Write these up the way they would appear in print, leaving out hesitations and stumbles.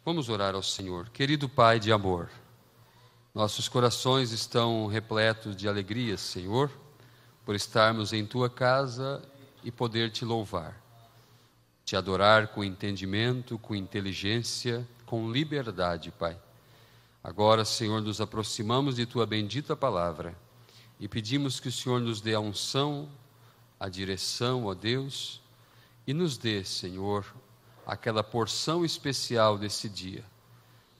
Vamos orar ao Senhor. Querido Pai de amor, nossos corações estão repletos de alegria, Senhor, por estarmos em Tua casa e poder Te louvar, Te adorar com entendimento, com inteligência, com liberdade, Pai. Agora, Senhor, nos aproximamos de Tua bendita palavra e pedimos que o Senhor nos dê a unção, a direção, ó Deus, e nos dê, Senhor, aquela porção especial desse dia.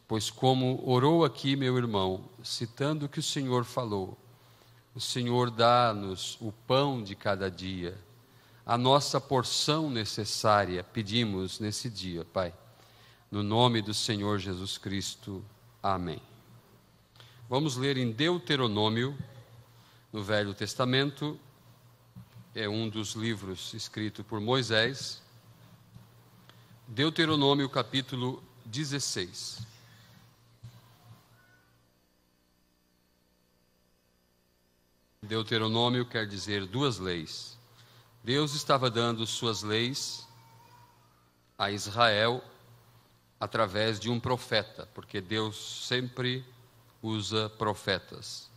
Pois como orou aqui meu irmão, citando o que o Senhor falou, o Senhor dá-nos o pão de cada dia, a nossa porção necessária, pedimos nesse dia, Pai. No nome do Senhor Jesus Cristo. Amém. Vamos ler em Deuteronômio, no Velho Testamento, é um dos livros escritos por Moisés. Deuteronômio capítulo 16. Deuteronômio quer dizer duas leis. Deus estava dando suas leis a Israel através de um profeta, porque Deus sempre usa profetas.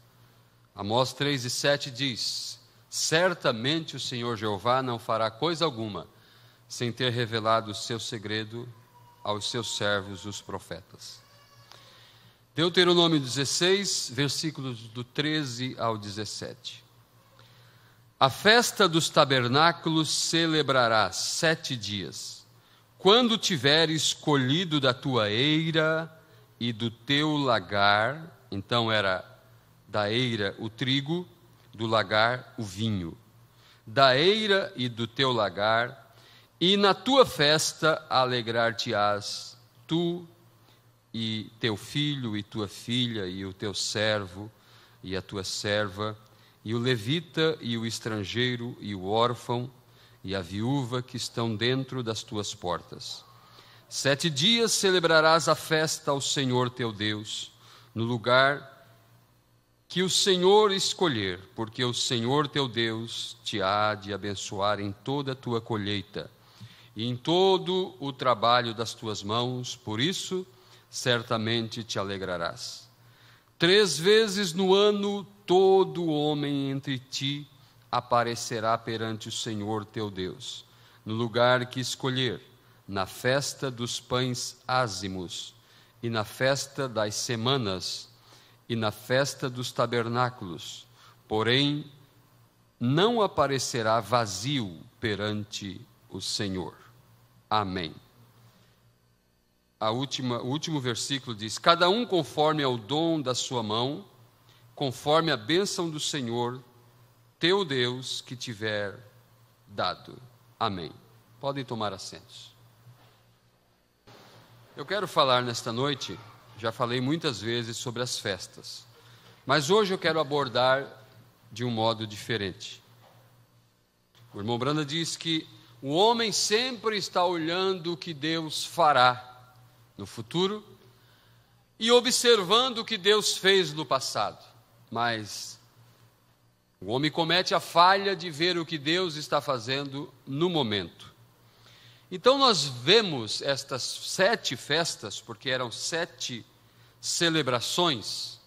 Amós 3:7 diz: certamente o Senhor Jeová não fará coisa alguma sem ter revelado o seu segredo aos seus servos, os profetas. Deuteronômio 16, versículos do 13 ao 17. A festa dos tabernáculos celebrarás 7 dias. Quando tiveres colhido da tua eira e do teu lagar, então era da eira o trigo, do lagar o vinho, da eira e do teu lagar, e na tua festa alegrar-te-ás, tu e teu filho e tua filha, e o teu servo e a tua serva, e o levita e o estrangeiro e o órfão e a viúva que estão dentro das tuas portas. 7 dias celebrarás a festa ao Senhor teu Deus, no lugar que o Senhor escolher, porque o Senhor teu Deus te há de abençoar em toda a tua colheita e em todo o trabalho das tuas mãos, por isso certamente te alegrarás. 3 vezes no ano todo homem entre ti aparecerá perante o Senhor teu Deus, no lugar que escolher, na festa dos pães ázimos, e na festa das semanas, e na festa dos tabernáculos, porém não aparecerá vazio perante o Senhor. Amém. O último versículo diz: cada um conforme ao dom da sua mão, conforme a bênção do Senhor teu Deus que tiver dado. Amém. Podem tomar assentos. Eu quero falar nesta noite, já falei muitas vezes sobre as festas, mas hoje eu quero abordar de um modo diferente. O irmão Branda diz que o homem sempre está olhando o que Deus fará no futuro e observando o que Deus fez no passado, mas o homem comete a falha de ver o que Deus está fazendo no momento. Então nós vemos estas 7 festas, porque eram 7 celebrações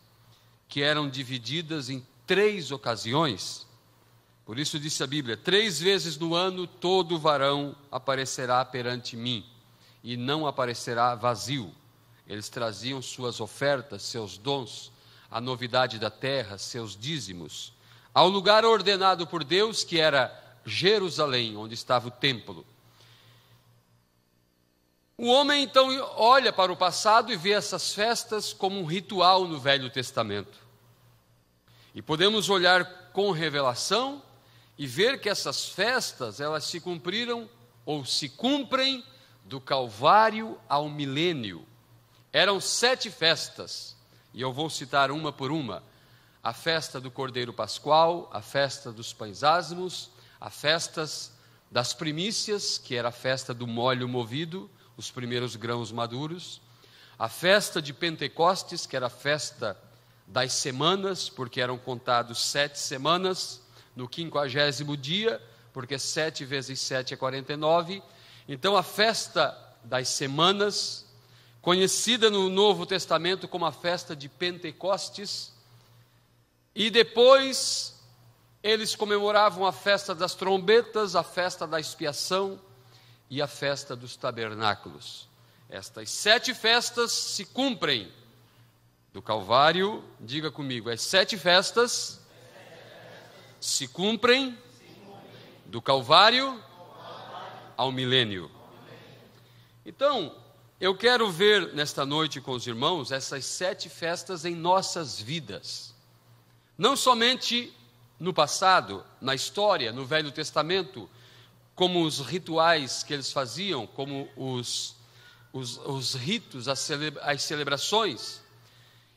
que eram divididas em 3 ocasiões. Por isso disse a Bíblia: 3 vezes no ano todo varão aparecerá perante mim, e não aparecerá vazio. Eles traziam suas ofertas, seus dons, a novidade da terra, seus dízimos, ao lugar ordenado por Deus, que era Jerusalém, onde estava o templo. O homem então olha para o passado e vê essas festas como um ritual no Velho Testamento. E podemos olhar com revelação e ver que essas festas, elas se cumpriram ou se cumprem do Calvário ao milênio. Eram 7 festas, e eu vou citar uma por uma: a festa do Cordeiro Pascual, a festa dos pães ázimos, a festa das primícias, que era a festa do molho movido, os primeiros grãos maduros, a festa de Pentecostes, que era a festa das semanas, porque eram contados 7 semanas, no 50º dia, porque 7 vezes 7 é 49, então a festa das semanas, conhecida no Novo Testamento como a festa de Pentecostes, e depois eles comemoravam a festa das trombetas, a festa da expiação e a festa dos tabernáculos. Estas 7 festas se cumprem do Calvário, diga comigo, as 7 festas se cumprem do Calvário ao milênio. Então, eu quero ver nesta noite com os irmãos essas 7 festas em nossas vidas. Não somente no passado, na história, no Velho Testamento, como os rituais que eles faziam, como os ritos, as celebrações,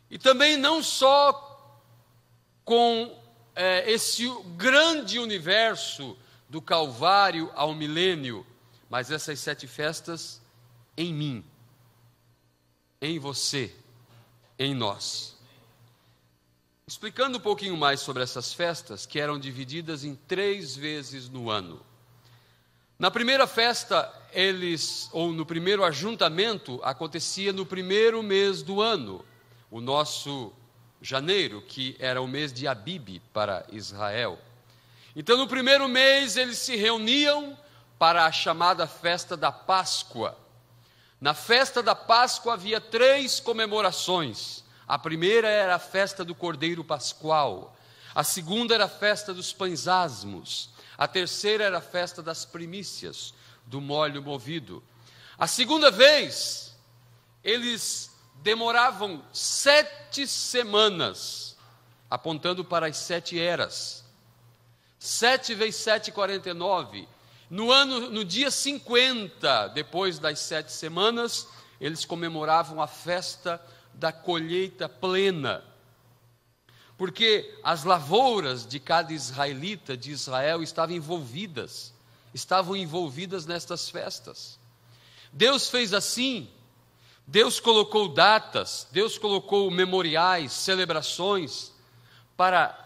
e também não só com esse grande universo do Calvário ao milênio, mas essas 7 festas em mim, em você, em nós. Explicando um pouquinho mais sobre essas festas, que eram divididas em 3 vezes no ano. Na primeira festa, no primeiro ajuntamento, acontecia no primeiro mês do ano, o nosso janeiro, que era o mês de Abibe para Israel. Então, no primeiro mês, eles se reuniam para a chamada festa da Páscoa. Na festa da Páscoa havia 3 comemorações. A primeira era a festa do Cordeiro Pascual. A segunda era a festa dos pães asmos. A terceira era a festa das primícias, do molho movido. A segunda vez, eles demoravam 7 semanas, apontando para as 7 eras. 7 vezes 7, 49. No dia 50, depois das 7 semanas, eles comemoravam a festa da colheita plena. Porque as lavouras de cada israelita de Israel estavam envolvidas nestas festas. Deus fez assim, Deus colocou datas, Deus colocou memoriais, celebrações, para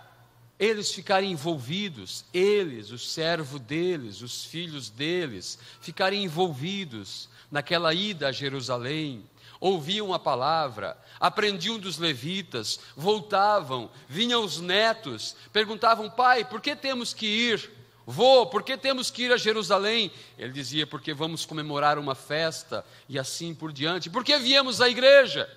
eles ficarem envolvidos, eles, o servo deles, os filhos deles, ficarem envolvidos naquela ida a Jerusalém. Ouviam a palavra, aprendiam dos levitas, voltavam, vinham os netos, perguntavam: pai, por que temos que ir? Vô, por que temos que ir a Jerusalém? Ele dizia: porque vamos comemorar uma festa, e assim por diante. Por que viemos à igreja?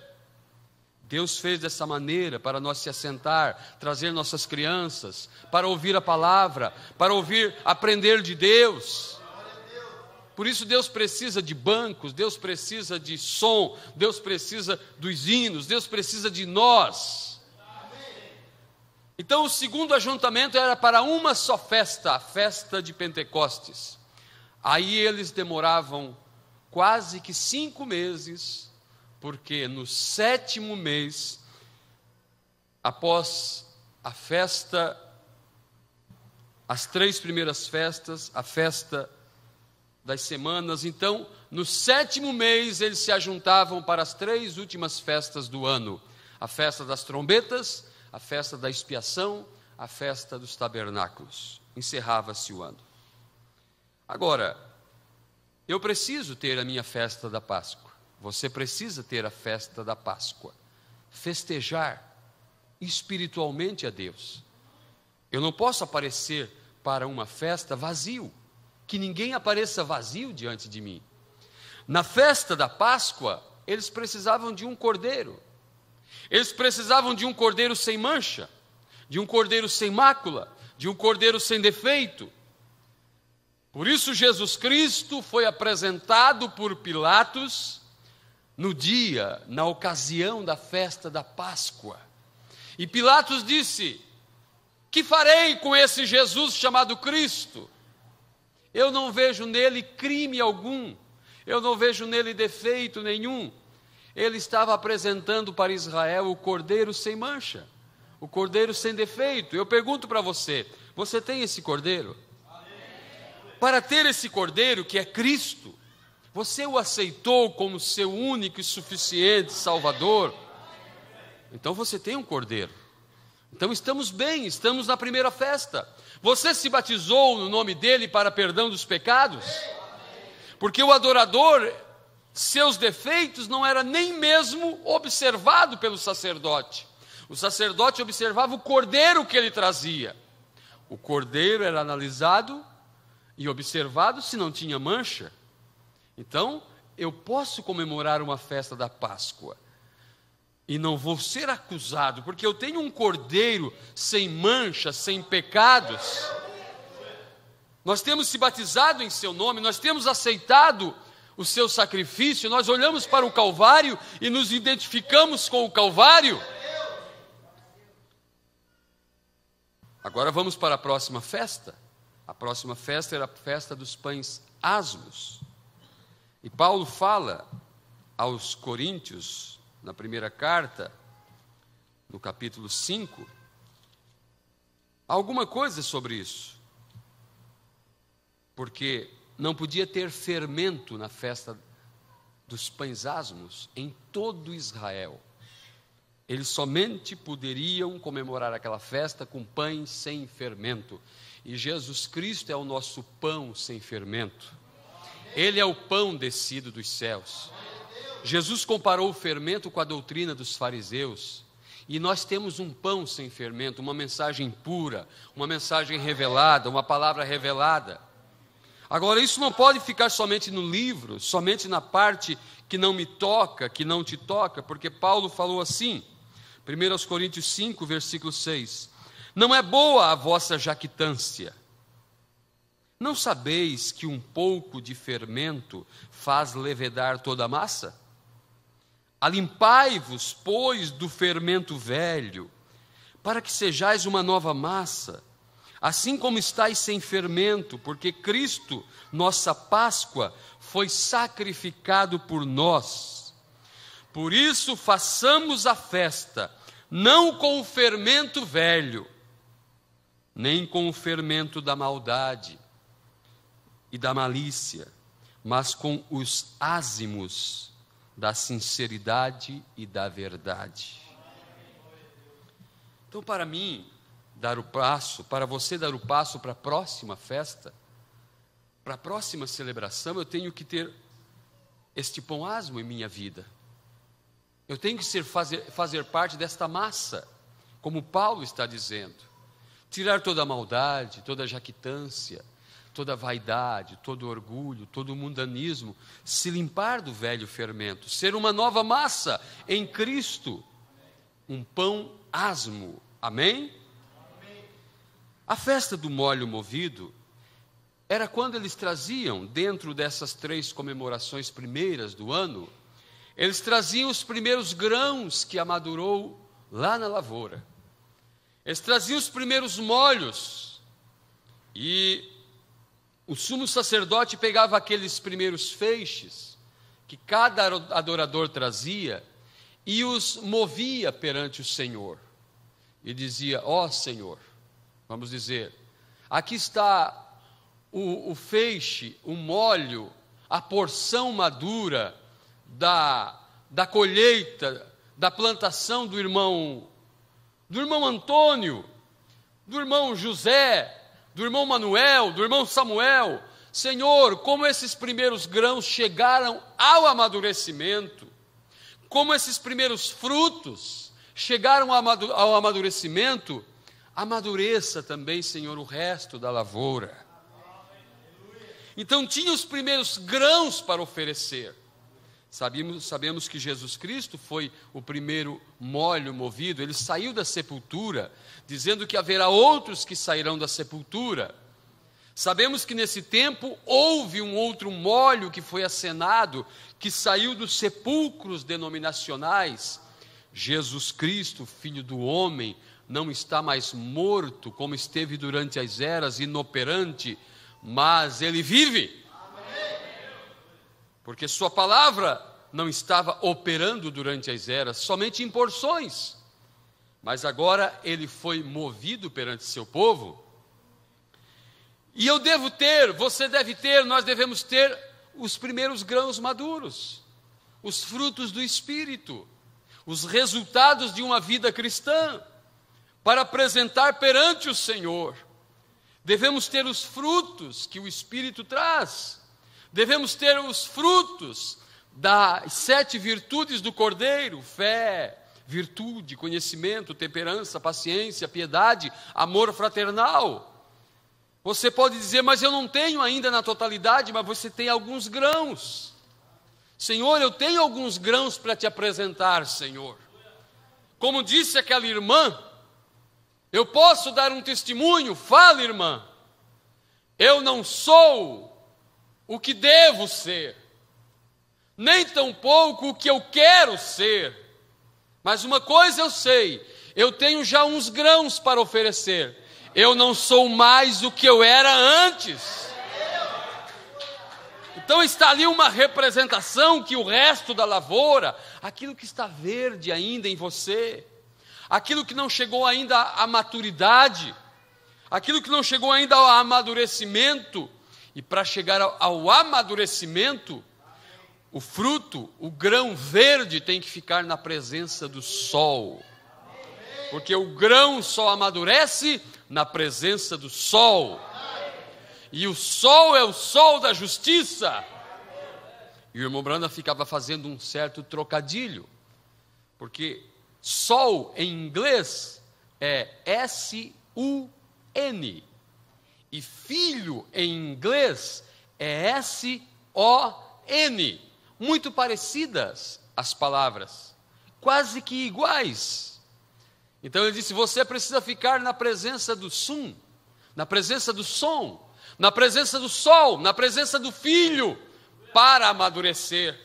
Deus fez dessa maneira para nós se assentar, trazer nossas crianças, para ouvir a palavra, para aprender de Deus. Por isso Deus precisa de bancos, Deus precisa de som, Deus precisa dos hinos, Deus precisa de nós. Então o segundo ajuntamento era para uma só festa, a festa de Pentecostes. Aí eles demoravam quase que 5 meses, porque no 7º mês, após a festa, as 3 primeiras festas, a festa das semanas, então, no 7º mês, eles se ajuntavam para as 3 últimas festas do ano: a festa das trombetas, a festa da expiação, a festa dos tabernáculos. Encerrava-se o ano. Agora, eu preciso ter a minha festa da Páscoa. Você precisa ter a festa da Páscoa. Festejar espiritualmente a Deus. Eu não posso aparecer para uma festa vazio. Que ninguém apareça vazio diante de mim. Na festa da Páscoa, eles precisavam de um cordeiro. Eles precisavam de um cordeiro sem mancha, de um cordeiro sem mácula, de um cordeiro sem defeito. Por isso Jesus Cristo foi apresentado por Pilatos na ocasião da festa da Páscoa. E Pilatos disse: que farei com esse Jesus chamado Cristo? Eu não vejo nele crime algum, eu não vejo nele defeito nenhum. Ele estava apresentando para Israel o cordeiro sem mancha, o cordeiro sem defeito. Eu pergunto para você: você tem esse cordeiro? Para ter esse cordeiro, que é Cristo, você o aceitou como seu único e suficiente Salvador? Então você tem um cordeiro. Então estamos bem, estamos na primeira festa. Você se batizou no nome dele para perdão dos pecados? Porque o adorador, seus defeitos não era nem mesmo observado pelo sacerdote. O sacerdote observava o cordeiro que ele trazia. O cordeiro era analisado e observado se não tinha mancha. Então, eu posso comemorar uma festa da Páscoa e não vou ser acusado, porque eu tenho um cordeiro sem mancha, sem pecados. Nós temos se batizado em seu nome, nós temos aceitado o seu sacrifício, nós olhamos para o Calvário e nos identificamos com o Calvário. Agora vamos para a próxima festa. A próxima festa era a festa dos pães asmos. E Paulo fala aos Coríntios, na primeira carta, no capítulo 5, alguma coisa sobre isso. Porque não podia ter fermento na festa dos pães asmos em todo Israel. Eles somente poderiam comemorar aquela festa com pães sem fermento. E Jesus Cristo é o nosso pão sem fermento. Ele é o pão descido dos céus. Jesus comparou o fermento com a doutrina dos fariseus. E nós temos um pão sem fermento, uma mensagem pura, uma mensagem revelada, uma palavra revelada. Agora, isso não pode ficar somente no livro, somente na parte que não me toca, que não te toca, porque Paulo falou assim, 1 Coríntios 5, versículo 6, não é boa a vossa jactância. Não sabeis que um pouco de fermento faz levedar toda a massa? Alimpai-vos, pois, do fermento velho, para que sejais uma nova massa, assim como estáis sem fermento, porque Cristo, nossa Páscoa, foi sacrificado por nós. Por isso façamos a festa, não com o fermento velho, nem com o fermento da maldade e da malícia, mas com os ázimos da sinceridade e da verdade. Então, para mim, dar o passo, para você dar o passo para a próxima festa, para a próxima celebração, eu tenho que ter este pão asmo em minha vida. Eu tenho que fazer parte desta massa, como Paulo está dizendo. Tirar toda a maldade, toda a jactância, toda a vaidade, todo o orgulho, todo o mundanismo, se limpar do velho fermento, ser uma nova massa em Cristo, um pão asmo. Amém? A festa do molho movido era quando eles traziam, dentro dessas 3 comemorações primeiras do ano, eles traziam os primeiros grãos que amadurou lá na lavoura. Eles traziam os primeiros molhos. E o sumo sacerdote pegava aqueles primeiros feixes que cada adorador trazia e os movia perante o Senhor. E dizia, ó Senhor, vamos dizer, aqui está o feixe, o molho, a porção madura da colheita, da plantação do irmão Antônio, do irmão José, do irmão Manuel, do irmão Samuel. Senhor, como esses primeiros grãos chegaram ao amadurecimento, como esses primeiros frutos chegaram ao amadurecimento, amadureça também, Senhor, o resto da lavoura. Então tinha os primeiros grãos para oferecer. Sabemos que Jesus Cristo foi o primeiro molho movido. Ele saiu da sepultura, dizendo que haverá outros que sairão da sepultura. Sabemos que nesse tempo houve um outro molho que foi acenado, que saiu dos sepulcros denominacionais. Jesus Cristo, Filho do homem, não está mais morto, como esteve durante as eras, inoperante, mas ele vive. Porque sua palavra não estava operando durante as eras, somente em porções. Mas agora ele foi movido perante seu povo. E eu devo ter, você deve ter, nós devemos ter os primeiros grãos maduros, os frutos do Espírito, os resultados de uma vida cristã, para apresentar perante o Senhor. Devemos ter os frutos que o Espírito traz. Devemos ter os frutos das 7 virtudes do Cordeiro: fé, virtude, conhecimento, temperança, paciência, piedade, amor fraternal. Você pode dizer: mas eu não tenho ainda na totalidade. Mas você tem alguns grãos. Senhor, eu tenho alguns grãos para te apresentar, Senhor. Como disse aquela irmã, eu posso dar um testemunho. Fala, irmã. Eu não sou o que devo ser, nem tampouco o que eu quero ser. Mas uma coisa eu sei: eu tenho já uns grãos para oferecer. Eu não sou mais o que eu era antes. Então está ali uma representação que o resto da lavoura, aquilo que está verde ainda em você, aquilo que não chegou ainda à maturidade, aquilo que não chegou ainda ao amadurecimento. E para chegar ao amadurecimento, o fruto, o grão verde, tem que ficar na presença do sol. Porque o grão só amadurece na presença do sol. E o sol é o sol da justiça. E o irmão Branda ficava fazendo um certo trocadilho, porque sol em inglês é S-U-N. E filho em inglês é S-O-N. Muito parecidas as palavras, quase que iguais. Então ele disse: você precisa ficar na presença do sun, na presença do som, na presença do sol, na presença do filho, para amadurecer.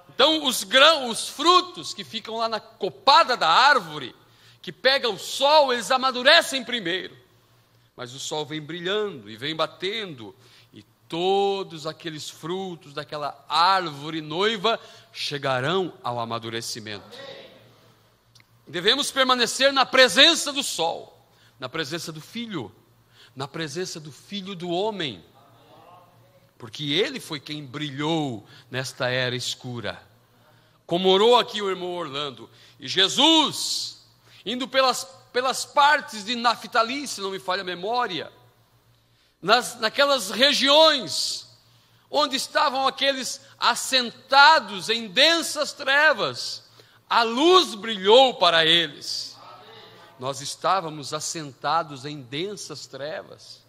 Então os grãos, os frutos que ficam lá na copada da árvore, que pega o sol, eles amadurecem primeiro. Mas o sol vem brilhando e vem batendo, e todos aqueles frutos daquela árvore noiva chegarão ao amadurecimento. Devemos permanecer na presença do sol, na presença do Filho, na presença do Filho do homem, porque ele foi quem brilhou nesta era escura. Como orou aqui o irmão Orlando, e Jesus, indo pelas partes de Naftali, se não me falha a memória, naquelas regiões onde estavam aqueles assentados em densas trevas, a luz brilhou para eles. Nós estávamos assentados em densas trevas,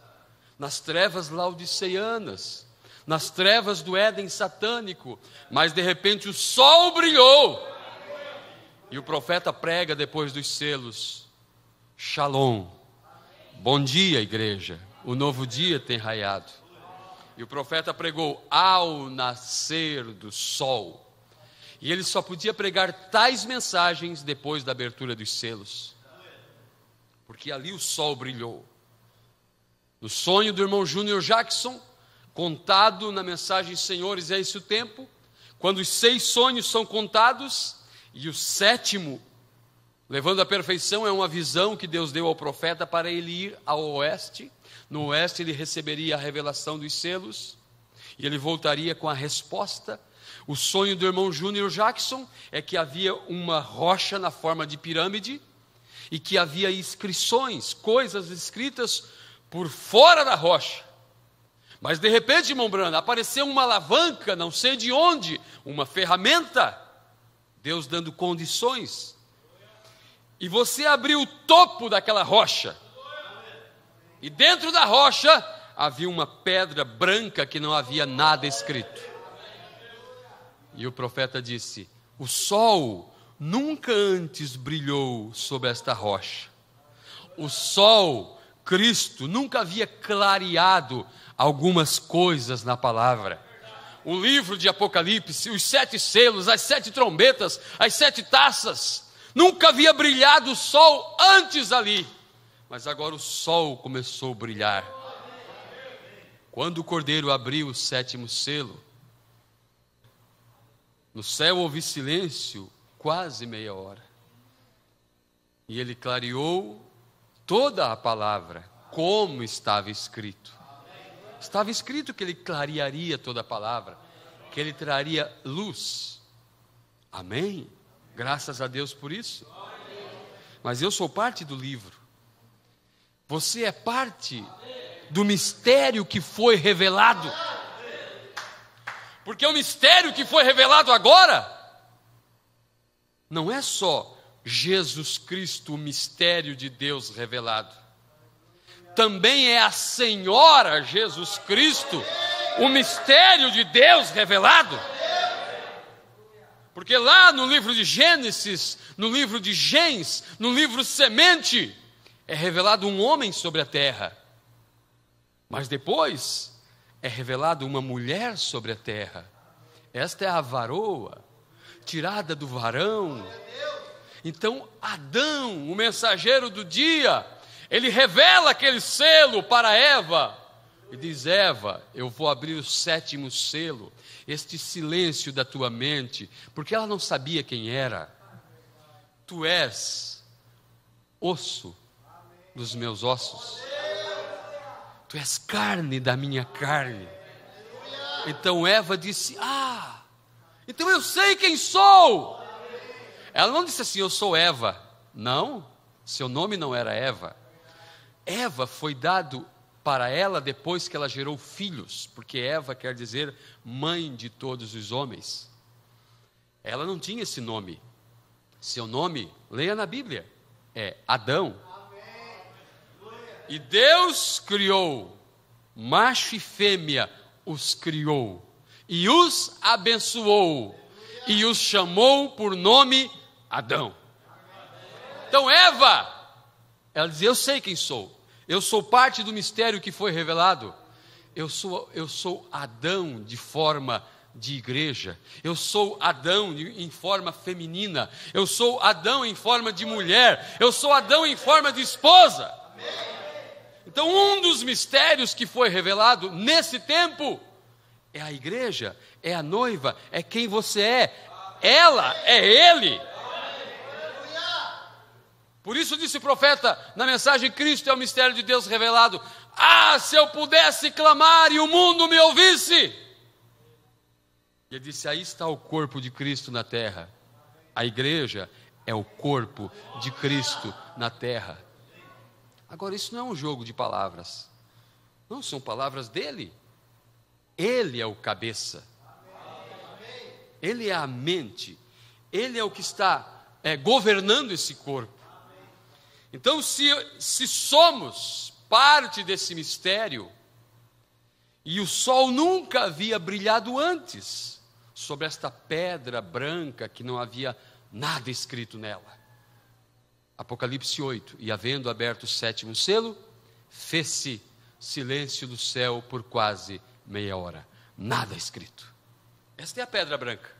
nas trevas laodiceianas, nas trevas do Éden satânico, mas de repente o sol brilhou, e o profeta prega depois dos selos: Shalom, bom dia, igreja, o novo dia tem raiado. E o profeta pregou ao nascer do sol, e ele só podia pregar tais mensagens depois da abertura dos selos, porque ali o sol brilhou. No sonho do irmão Júnior Jackson, contado na mensagem Senhores, é esse o tempo, quando os 6 sonhos são contados, e o 7º, levando à perfeição, é uma visão que Deus deu ao profeta para ele ir ao oeste. No oeste ele receberia a revelação dos selos, e ele voltaria com a resposta. O sonho do irmão Júnior Jackson é que havia uma rocha na forma de pirâmide, e que havia inscrições, coisas escritas por fora da rocha. Mas de repente, irmão Branda, apareceu uma alavanca, não sei de onde, uma ferramenta, Deus dando condições, e você abriu o topo daquela rocha, e dentro da rocha havia uma pedra branca que não havia nada escrito. E o profeta disse: o sol nunca antes brilhou sobre esta rocha. O sol, Cristo, nunca havia clareado algumas coisas na palavra. O livro de Apocalipse, os 7 selos, as 7 trombetas, as 7 taças, nunca havia brilhado o sol antes ali, mas agora o sol começou a brilhar. Quando o Cordeiro abriu o 7º selo, no céu houve silêncio quase meia hora, e ele clareou toda a palavra, como estava escrito. Estava escrito que ele clarearia toda a palavra, que ele traria luz. Amém? Graças a Deus por isso. Mas eu sou parte do livro. Você é parte do mistério que foi revelado. Porque o mistério que foi revelado agora não é só Jesus Cristo, o mistério de Deus revelado. Também é a Senhora Jesus Cristo, o mistério de Deus revelado. Porque lá no livro de Gênesis, no livro de Gênesis, no livro Semente, é revelado um homem sobre a terra. Mas depois é revelado uma mulher sobre a terra. Esta é a varoa, tirada do varão. Então Adão, o mensageiro do dia, ele revela aquele selo para Eva. E diz: Eva, eu vou abrir o 7º selo, este silêncio da tua mente, porque ela não sabia quem era. Tu és osso dos meus ossos, tu és carne da minha carne. Então Eva disse: então eu sei quem sou. Ela não disse assim: eu sou Eva. Não, seu nome não era Eva. Eva foi dado para ela depois que ela gerou filhos, porque Eva quer dizer mãe de todos os homens. Ela não tinha esse nome. Seu nome, leia na Bíblia, é Adão. E Deus criou, macho e fêmea os criou, e os abençoou, e os chamou por nome Adão. Então Eva, ela dizia: eu sei quem sou. Eu sou parte do mistério que foi revelado. Eu sou Adão de forma de igreja. Eu sou Adão em forma feminina. Eu sou Adão em forma de mulher. Eu sou Adão em forma de esposa. Então, um dos mistérios que foi revelado nesse tempo é a igreja, é a noiva, é quem você é. Ela é ele. Por isso disse o profeta na mensagem: Cristo é o mistério de Deus revelado. Se eu pudesse clamar e o mundo me ouvisse. E ele disse: aí está o corpo de Cristo na terra. A igreja é o corpo de Cristo na terra. Agora, isso não é um jogo de palavras. Não, são palavras dele. Ele é o cabeça. Ele é a mente. Ele é o que está governando esse corpo. Então, se somos parte desse mistério, e o sol nunca havia brilhado antes sobre esta pedra branca que não havia nada escrito nela. Apocalipse 8, e havendo aberto o 7º selo, fez-se silêncio do céu por quase meia hora. Nada escrito. Esta é a pedra branca.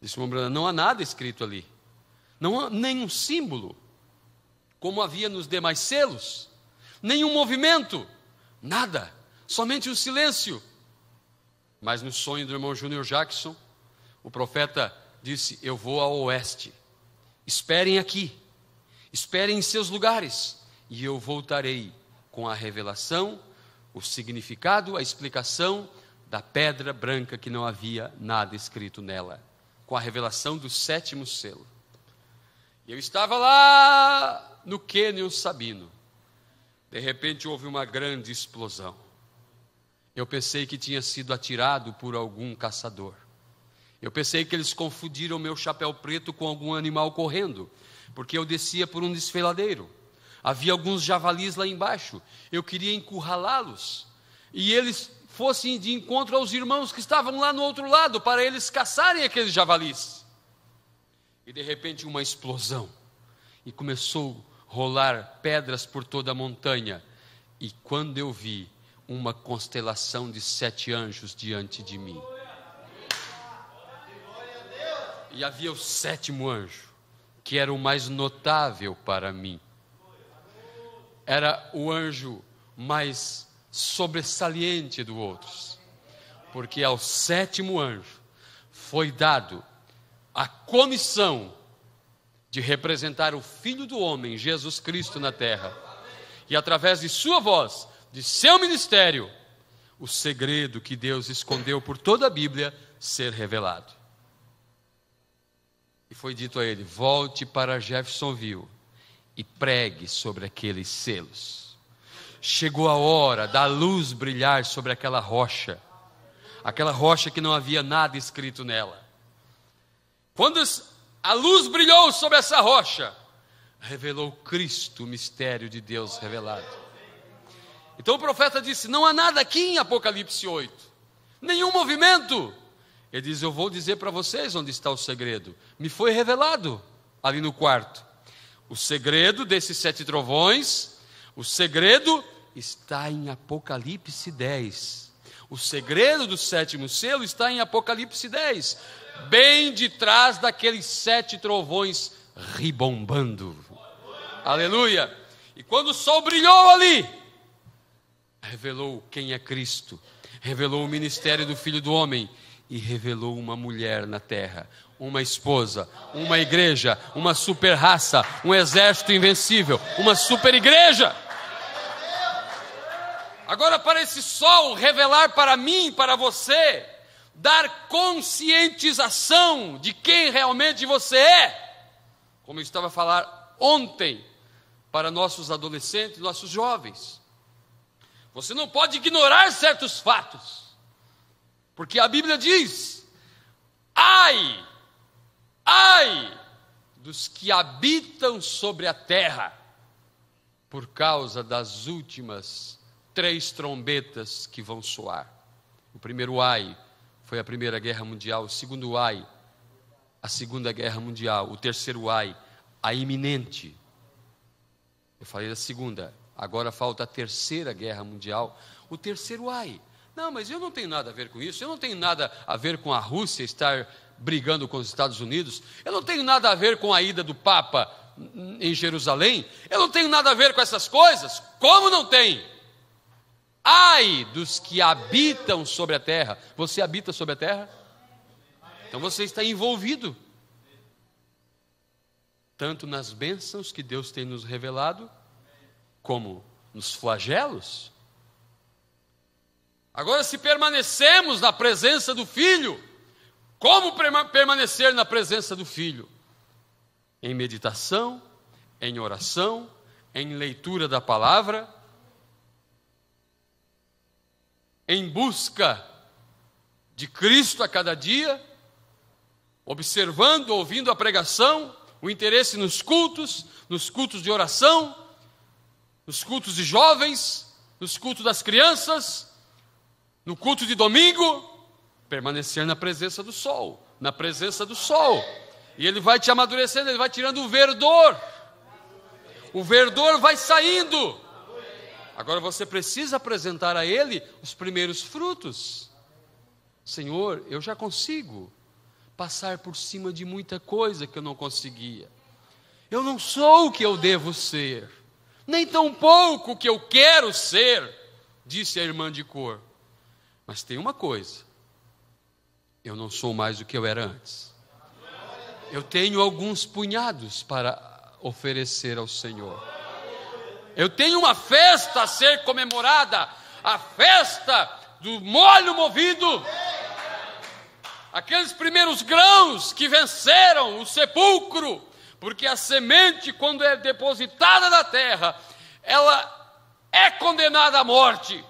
Disse o homem: não há nada escrito ali. Não há nenhum símbolo, como havia nos demais selos, nenhum movimento, nada, somente um silêncio. Mas no sonho do irmão Júnior Jackson, o profeta disse: eu vou ao oeste, esperem aqui, esperem em seus lugares, e eu voltarei com a revelação, o significado, a explicação da pedra branca que não havia nada escrito nela, com a revelação do 7º selo. E eu estava lá no Cânion Sabino. De repente houve uma grande explosão. Eu pensei que tinha sido atirado por algum caçador. Eu pensei que eles confundiram meu chapéu preto com algum animal correndo, porque eu descia por um desfiladeiro. Havia alguns javalis lá embaixo. Eu queria encurralá-los, e eles fossem de encontro aos irmãos que estavam lá no outro lado, para eles caçarem aqueles javalis. E de repente uma explosão, e começou a rolar pedras por toda a montanha, e quando eu vi uma constelação de 7 anjos diante de mim, e havia o 7º anjo, que era o mais notável para mim, era o anjo mais sobressalente dos outros, porque ao 7º anjo foi dado a comissão de representar o Filho do Homem, Jesus Cristo, na terra, e através de sua voz, de seu ministério, o segredo que Deus escondeu por toda a Bíblia ser revelado. E foi dito a ele: volte para Jeffersonville e pregue sobre aqueles selos. Chegou a hora da luz brilhar sobre aquela rocha. aquela rocha que não havia nada escrito nela. Quando a luz brilhou sobre essa rocha, revelou Cristo, o mistério de Deus revelado. Então o profeta disse: não há nada aqui em Apocalipse 8, nenhum movimento. Ele diz: eu vou dizer para vocês onde está o segredo. Me foi revelado ali no quarto. O segredo desses 7 trovões, o segredo está em Apocalipse 10. O segredo do 7º selo está em Apocalipse 10, bem de trás daqueles 7 trovões ribombando. Aleluia! E quando o sol brilhou ali, revelou quem é Cristo, revelou o ministério do Filho do Homem e revelou uma mulher na terra, uma esposa, uma igreja, uma super raça, um exército invencível, uma super igreja. Agora, para esse sol revelar para mim, para você, dar conscientização de quem realmente você é, como eu estava a falar ontem, para nossos adolescentes, nossos jovens. Você não pode ignorar certos fatos, porque a Bíblia diz: ai dos que habitam sobre a terra, por causa das últimas 3 trombetas que vão soar. O primeiro ai foi a Primeira Guerra Mundial, o segundo ai, a Segunda Guerra Mundial, o terceiro ai, a iminente. Eu falei da segunda, agora falta a Terceira Guerra Mundial, o terceiro ai. Não, mas eu não tenho nada a ver com isso, eu não tenho nada a ver com a Rússia estar brigando com os Estados Unidos, eu não tenho nada a ver com a ida do Papa em Jerusalém, eu não tenho nada a ver com essas coisas. Como não tem? Ai dos que habitam sobre a terra. Você habita sobre a terra? Então você está envolvido, tanto nas bênçãos que Deus tem nos revelado, como nos flagelos. Agora, se permanecemos na presença do Filho, como permanecer na presença do Filho? Em meditação, em oração, em leitura da palavra, em busca de Cristo a cada dia, observando, ouvindo a pregação, o interesse nos cultos de oração, nos cultos de jovens, nos cultos das crianças, no culto de domingo, permanecer na presença do sol, na presença do sol, e ele vai te amadurecendo, ele vai tirando o verdor vai saindo. Agora você precisa apresentar a ele os primeiros frutos. Senhor, eu já consigo passar por cima de muita coisa que eu não conseguia. Eu não sou o que eu devo ser, nem tão pouco o que eu quero ser, disse a irmã de cor. Mas tem uma coisa: eu não sou mais o que eu era antes. Eu tenho alguns punhados para oferecer ao Senhor. Eu tenho uma festa a ser comemorada, a festa do molho movido. Aqueles primeiros grãos que venceram o sepulcro, porque a semente, quando é depositada na terra, ela é condenada à morte,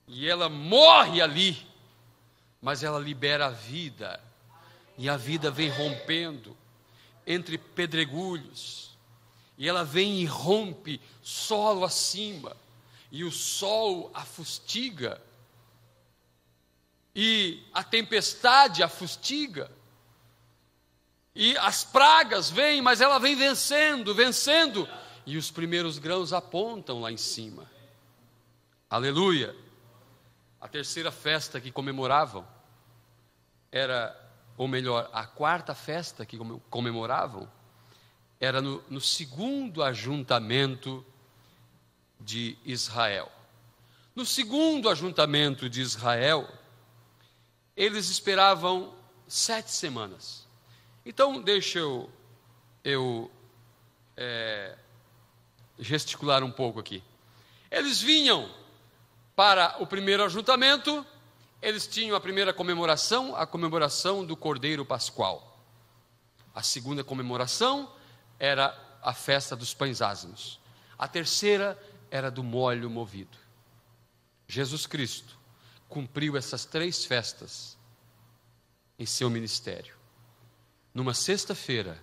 e ela morre ali, mas ela libera a vida, e a vida vem rompendo entre pedregulhos, e ela vem e rompe solo acima, e o sol a fustiga, e a tempestade a fustiga, e as pragas vêm, mas ela vem vencendo, e os primeiros grãos apontam lá em cima. Aleluia! A terceira festa que comemoravam era, ou melhor, a quarta festa que comemoravam era no segundo ajuntamento de Israel. No segundo ajuntamento de Israel, eles esperavam 7 semanas. Então, deixa eu gesticular um pouco aqui. Eles vinham para o primeiro ajuntamento, eles tinham a primeira comemoração, a comemoração do Cordeiro Pascual. A segunda comemoração era a festa dos pães ázimos. A terceira era do molho movido. Jesus Cristo, cumpriu essas 3 festas em seu ministério. Numa sexta-feira,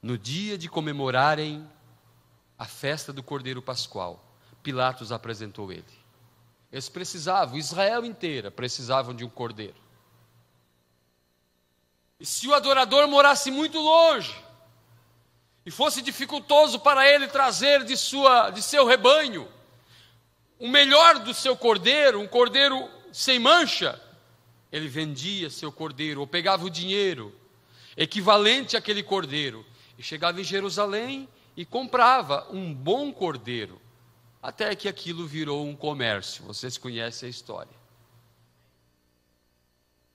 no dia de comemorarem a festa do Cordeiro Pascual, Pilatos apresentou ele. Eles precisavam, Israel inteira precisavam de um cordeiro. E se o adorador morasse muito longe, e fosse dificultoso para ele trazer de seu rebanho o melhor do seu cordeiro, um cordeiro sem mancha, ele vendia seu cordeiro, ou pegava o dinheiro equivalente àquele cordeiro, e chegava em Jerusalém e comprava um bom cordeiro, até que aquilo virou um comércio. Vocês conhecem a história.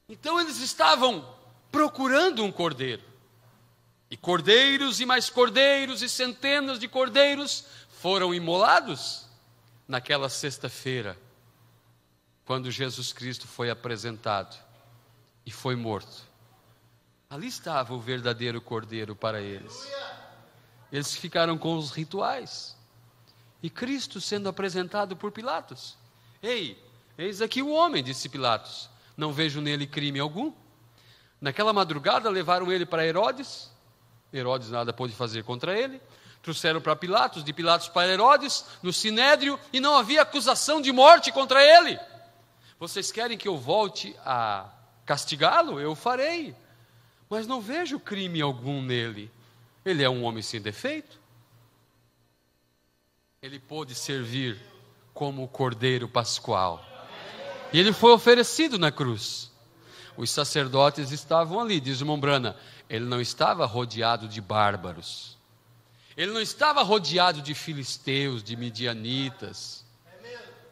Então eles estavam procurando um cordeiro, e cordeiros e mais cordeiros, e centenas de cordeiros foram imolados naquela sexta-feira, quando Jesus Cristo foi apresentado e foi morto. Ali estava o verdadeiro cordeiro para eles. Eles ficaram com os rituais, e Cristo sendo apresentado por Pilatos. Ei, eis aqui o homem, disse Pilatos, não vejo nele crime algum. Naquela madrugada levaram ele para Herodes, Herodes nada pôde fazer contra ele, trouxeram para Pilatos, de Pilatos para Herodes, no sinédrio, e não havia acusação de morte contra ele. Vocês querem que eu volte a castigá-lo? Eu farei, mas não vejo crime algum nele. Ele é um homem sem defeito. Ele pôde servir como o Cordeiro Pascual, e ele foi oferecido na cruz. Os sacerdotes estavam ali, diz o Mombrana, ele não estava rodeado de bárbaros, ele não estava rodeado de filisteus, de midianitas,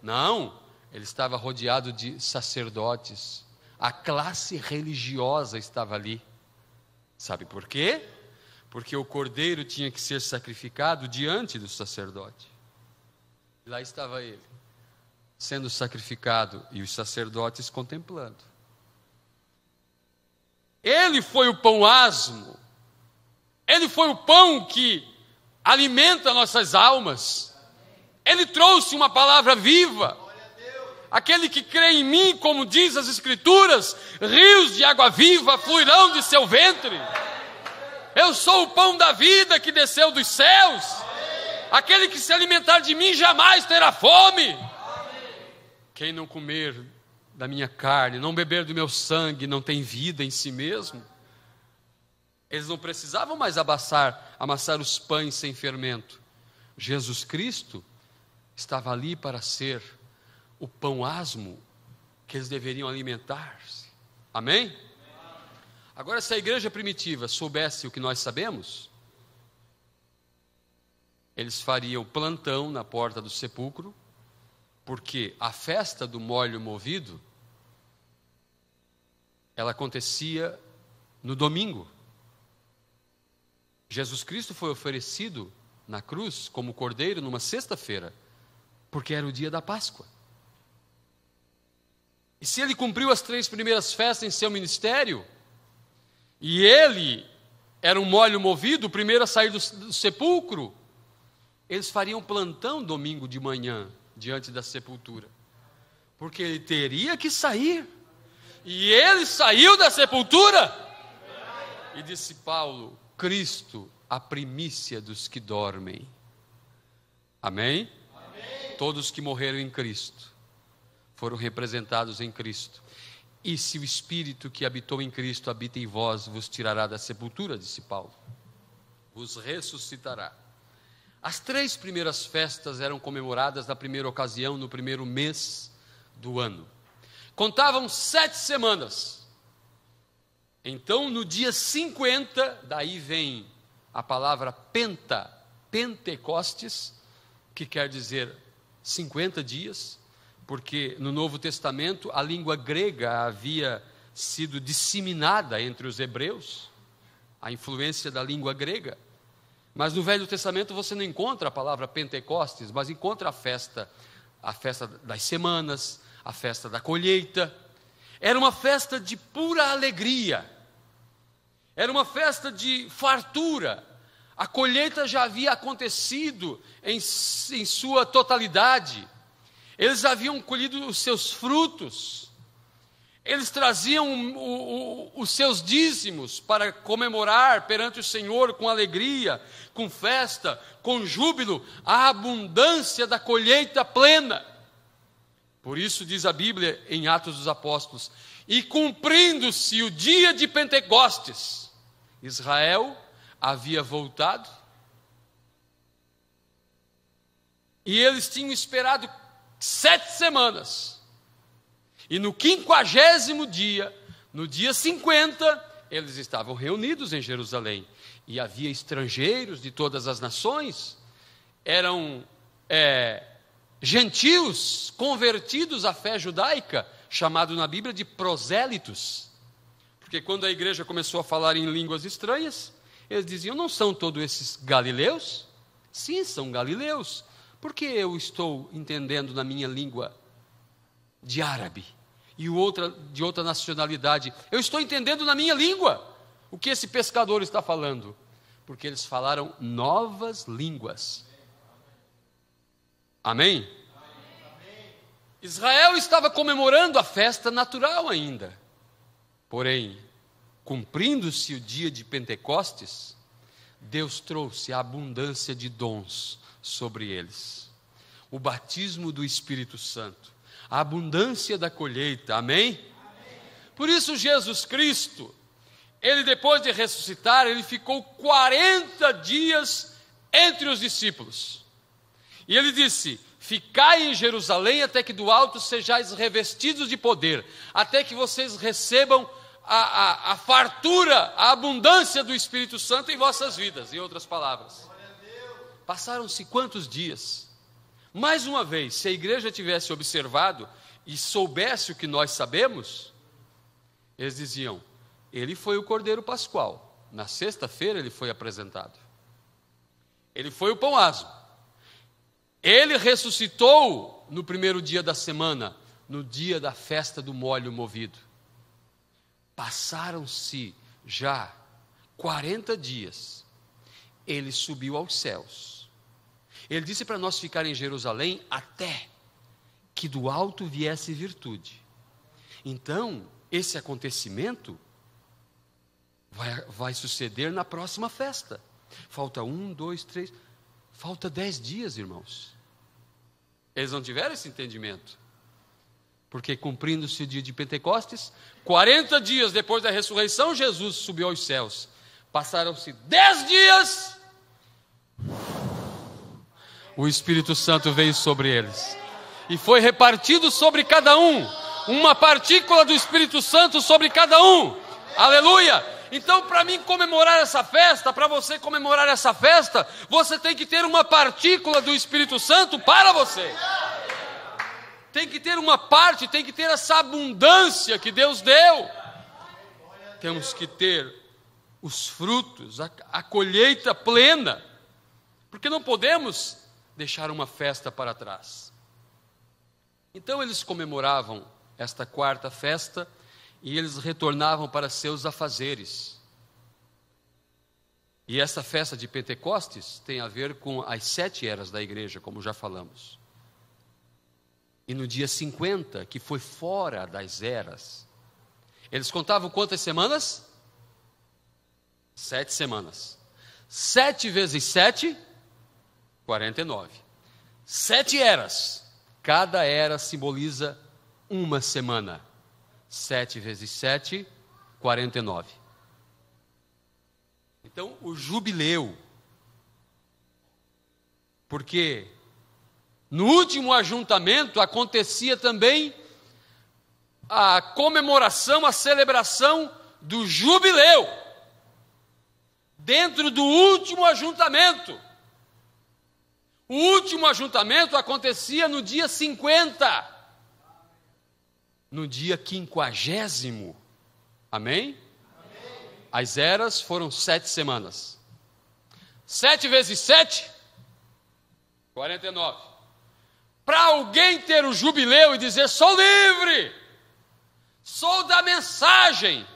não, ele estava rodeado de sacerdotes, a classe religiosa estava ali. Sabe por quê? Porque o cordeiro tinha que ser sacrificado diante do sacerdote. E lá estava ele, sendo sacrificado, e os sacerdotes contemplando. Ele foi o pão asmo, ele foi o pão que alimenta nossas almas, ele trouxe uma palavra viva. Aquele que crê em mim, como diz as Escrituras, rios de água viva fluirão de seu ventre. Eu sou o pão da vida que desceu dos céus. Aquele que se alimentar de mim jamais terá fome. Quem não comer da minha carne, não beber do meu sangue, não tem vida em si mesmo. Eles não precisavam mais amassar os pães sem fermento. Jesus Cristo estava ali para ser o pão asmo que eles deveriam alimentar-se. Amém? Agora, se a igreja primitiva soubesse o que nós sabemos, eles fariam plantão na porta do sepulcro, porque a festa do molho movido, ela acontecia no domingo. Jesus Cristo foi oferecido na cruz como cordeiro numa sexta-feira, porque era o dia da Páscoa. E se ele cumpriu as 3 primeiras festas em seu ministério, e ele era um molho movido, o primeiro a sair do sepulcro, eles fariam plantão domingo de manhã, diante da sepultura, porque ele teria que sair, e ele saiu da sepultura, e disse Paulo, Cristo, a primícia dos que dormem. Amém? Amém? Todos que morreram em Cristo foram representados em Cristo. E se o Espírito que habitou em Cristo habita em vós, vos tirará da sepultura, disse Paulo, vos ressuscitará. As 3 primeiras festas eram comemoradas na primeira ocasião, no primeiro mês do ano. Contavam 7 semanas. Então, no dia 50, daí vem a palavra Pentecostes, que quer dizer 50 dias, porque no Novo Testamento a língua grega havia sido disseminada entre os hebreus, a influência da língua grega. Mas no Velho Testamento você não encontra a palavra Pentecostes, mas encontra a festa das semanas, a festa da colheita. Era uma festa de pura alegria, era uma festa de fartura. A colheita já havia acontecido em sua totalidade. Eles haviam colhido os seus frutos. Eles traziam os seus dízimos para comemorar perante o Senhor com alegria, com festa, com júbilo, a abundância da colheita plena. Por isso diz a Bíblia em Atos dos Apóstolos: e cumprindo-se o dia de Pentecostes, Israel havia voltado, e eles tinham esperado 7 semanas, e no 50º dia, no dia 50, eles estavam reunidos em Jerusalém, e havia estrangeiros de todas as nações, eram gentios convertidos à fé judaica, chamado na Bíblia de prosélitos, porque quando a igreja começou a falar em línguas estranhas, eles diziam: não são todos esses galileus? Sim, são galileus. Por que eu estou entendendo na minha língua de árabe e de outra nacionalidade? Eu estou entendendo na minha língua o que esse pescador está falando, porque eles falaram novas línguas. Amém? Israel estava comemorando a festa natural ainda, porém, cumprindo-se o dia de Pentecostes, Deus trouxe a abundância de dons sobre eles, o batismo do Espírito Santo, a abundância da colheita. Amém? Por isso Jesus Cristo, ele depois de ressuscitar, ele ficou 40 dias entre os discípulos, e ele disse: ficai em Jerusalém até que do alto sejais revestidos de poder, até que vocês recebam a fartura, a abundância do Espírito Santo em vossas vidas. Em outras palavras, passaram-se quantos dias? Mais uma vez, se a igreja tivesse observado e soubesse o que nós sabemos, eles diziam: ele foi o Cordeiro Pascual, na sexta-feira ele foi apresentado, ele foi o pão asmo, ele ressuscitou no primeiro dia da semana, no dia da festa do molho movido. Passaram-se já 40 dias, ele subiu aos céus. Ele disse para nós ficar em Jerusalém até que do alto viesse virtude. Então, esse acontecimento vai suceder na próxima festa. Falta 1, 2, 3, falta 10 dias, irmãos. Eles não tiveram esse entendimento, porque cumprindo-se o dia de Pentecostes, 40 dias depois da ressurreição, Jesus subiu aos céus. Passaram-se 10 dias, o Espírito Santo veio sobre eles, e foi repartido sobre cada um, uma partícula do Espírito Santo sobre cada um. Aleluia! Então, para mim comemorar essa festa, para você comemorar essa festa, você tem que ter uma partícula do Espírito Santo para você. Tem que ter uma parte, tem que ter essa abundância que Deus deu. Temos que ter os frutos, a colheita plena, porque não podemos deixar uma festa para trás. Então eles comemoravam esta quarta festa e eles retornavam para seus afazeres. E essa festa de Pentecostes tem a ver com as 7 eras da igreja, como já falamos. E no dia 50, que foi fora das eras, eles contavam quantas semanas? 7 semanas. 7 vezes 7, 49. 7 eras. Cada era simboliza uma semana. 7 vezes 7, 49. Então, o jubileu. Porque no último ajuntamento acontecia também a comemoração, a celebração do jubileu. Dentro do último ajuntamento. O último ajuntamento acontecia no dia 50. No dia 50º. Amém? As eras foram 7 semanas. 7 vezes 7, 49. Para alguém ter o jubileu e dizer: sou livre, sou da mensagem,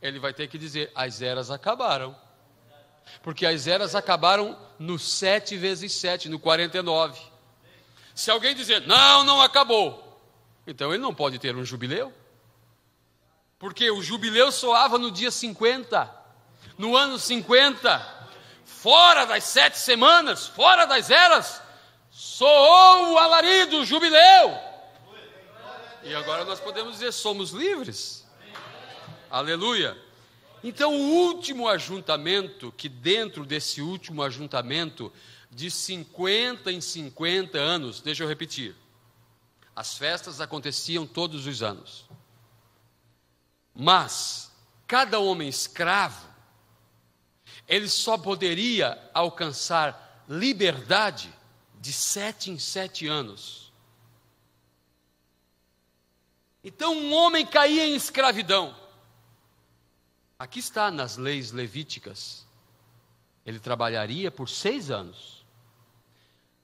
ele vai ter que dizer: as eras acabaram. Porque as eras acabaram no 7 vezes 7, no 49. Se alguém dizer, não, não acabou, então ele não pode ter um jubileu. Porque o jubileu soava no dia 50, no ano 50, fora das 7 semanas, fora das eras, soou o alarido, o jubileu. E agora nós podemos dizer, somos livres. Aleluia. Então o último ajuntamento, que dentro desse último ajuntamento, de 50 em 50 anos, deixa eu repetir, as festas aconteciam todos os anos. Mas cada homem escravo, ele só poderia alcançar liberdade de 7 em 7 anos. Então um homem caía em escravidão. Aqui está nas leis levíticas. Ele trabalharia por 6 anos.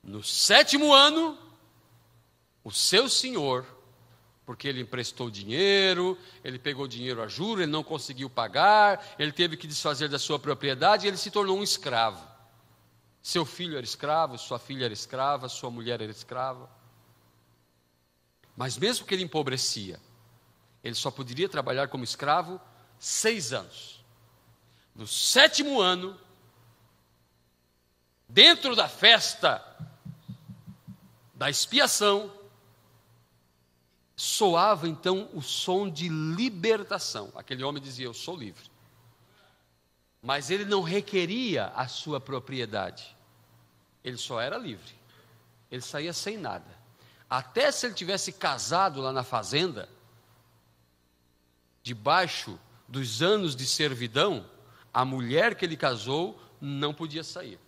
No 7º ano, o seu senhor, porque ele emprestou dinheiro, ele pegou dinheiro a juros, ele não conseguiu pagar, ele teve que desfazer da sua propriedade e ele se tornou um escravo. Seu filho era escravo, sua filha era escrava, sua mulher era escrava. Mas mesmo que ele empobrecia, ele só poderia trabalhar como escravo 6 anos. No 7º ano, dentro da festa da expiação, soava então o som de libertação. Aquele homem dizia, eu sou livre. Mas ele não requeria a sua propriedade. Ele só era livre. Ele saía sem nada. Até se ele tivesse casado lá na fazenda, debaixo dos anos de servidão, a mulher que ele casou não podia sair.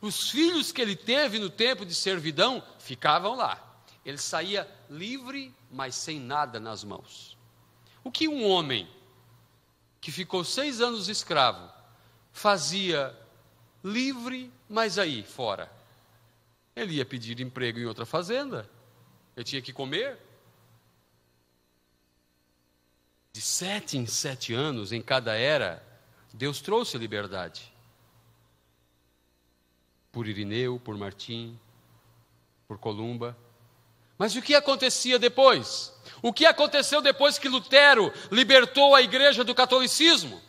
Os filhos que ele teve no tempo de servidão ficavam lá. Ele saía livre, mas sem nada nas mãos. O que um homem que ficou 6 anos escravo fazia livre, mas aí fora? Ele ia pedir emprego em outra fazenda. Ele tinha que comer. De 7 em 7 anos, em cada era, Deus trouxe liberdade. Por Irineu, por Martim, por Columba. Mas o que acontecia depois? O que aconteceu depois que Lutero libertou a igreja do catolicismo?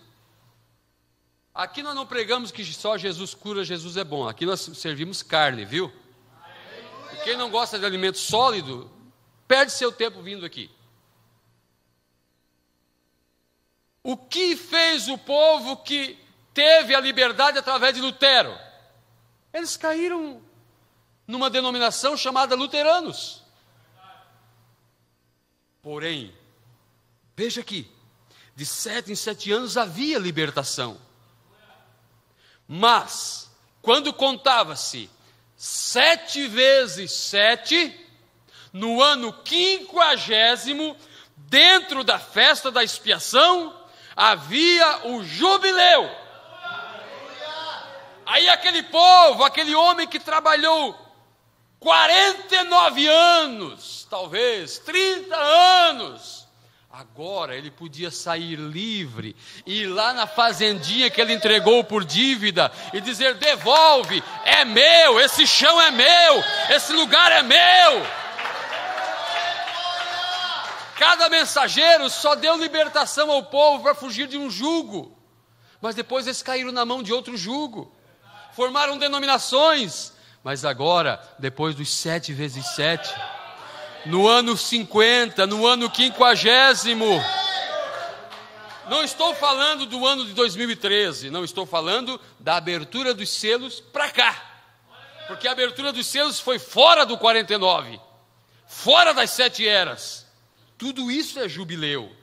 Aqui nós não pregamos que só Jesus cura, Jesus é bom. Aqui nós servimos carne, viu? E quem não gosta de alimento sólido, perde seu tempo vindo aqui. O que fez o povo que teve a liberdade através de Lutero? Eles caíram numa denominação chamada luteranos. Porém, veja aqui, de 7 em 7 anos havia libertação. Mas, quando contava-se 7 vezes 7, no ano 50º, dentro da festa da expiação, havia o jubileu. Aí aquele povo, aquele homem que trabalhou 49 anos, talvez 30 anos, agora ele podia sair livre, e ir lá na fazendinha que ele entregou por dívida, e dizer, devolve, é meu, esse chão é meu, esse lugar é meu. Cada mensageiro só deu libertação ao povo para fugir de um jugo, mas depois eles caíram na mão de outro jugo, formaram denominações. Mas agora, depois dos 7 vezes 7, no ano 50, no ano 50º, não estou falando do ano de 2013, não estou falando da abertura dos selos para cá, porque a abertura dos selos foi fora do 49, fora das 7 eras. Tudo isso é jubileu.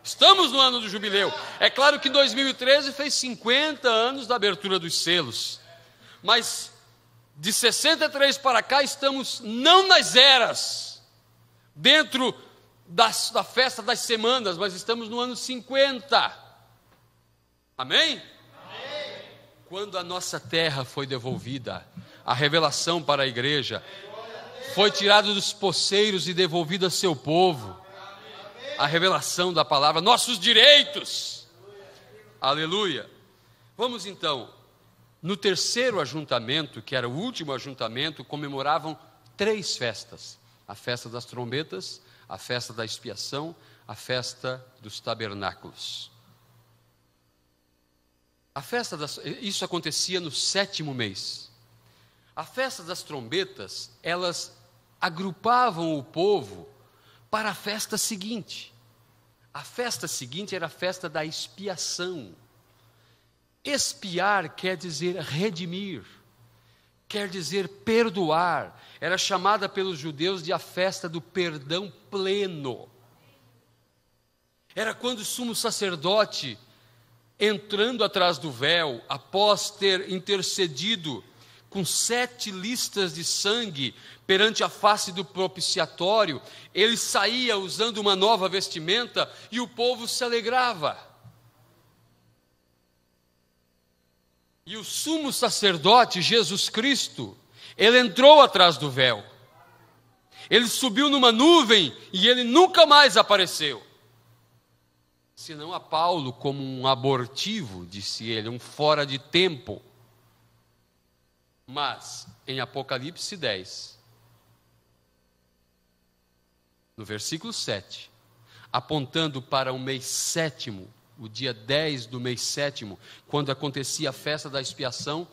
Estamos no ano do jubileu. É claro que 2013 fez 50 anos da abertura dos selos, mas de 63 para cá estamos não nas eras, dentro da festa das semanas, mas estamos no ano 50. Amém? Amém? Quando a nossa terra foi devolvida, a revelação para a igreja, foi tirado dos poceiros e devolvido a seu povo, a revelação da palavra, nossos direitos. Aleluia. Vamos então, no terceiro ajuntamento, que era o último ajuntamento, comemoravam 3 festas: a festa das trombetas, a festa da expiação, a festa dos tabernáculos. Isso acontecia no 7º mês. A festa das trombetas, elas agrupavam o povo para a festa seguinte. A festa seguinte era a festa da expiação. Expiar quer dizer redimir, quer dizer perdoar. Era chamada pelos judeus de a festa do perdão pleno. Era quando o sumo sacerdote, entrando atrás do véu, após ter intercedido com 7 listas de sangue perante a face do propiciatório, ele saía usando uma nova vestimenta e o povo se alegrava. E o sumo sacerdote, Jesus Cristo, ele entrou atrás do véu. Ele subiu numa nuvem e ele nunca mais apareceu. Senão a Paulo como um abortivo, disse ele, um fora de tempo. Mas, em Apocalipse 10, no versículo 7, apontando para o mês 7º, o dia 10 do mês 7º, quando acontecia a festa da expiação,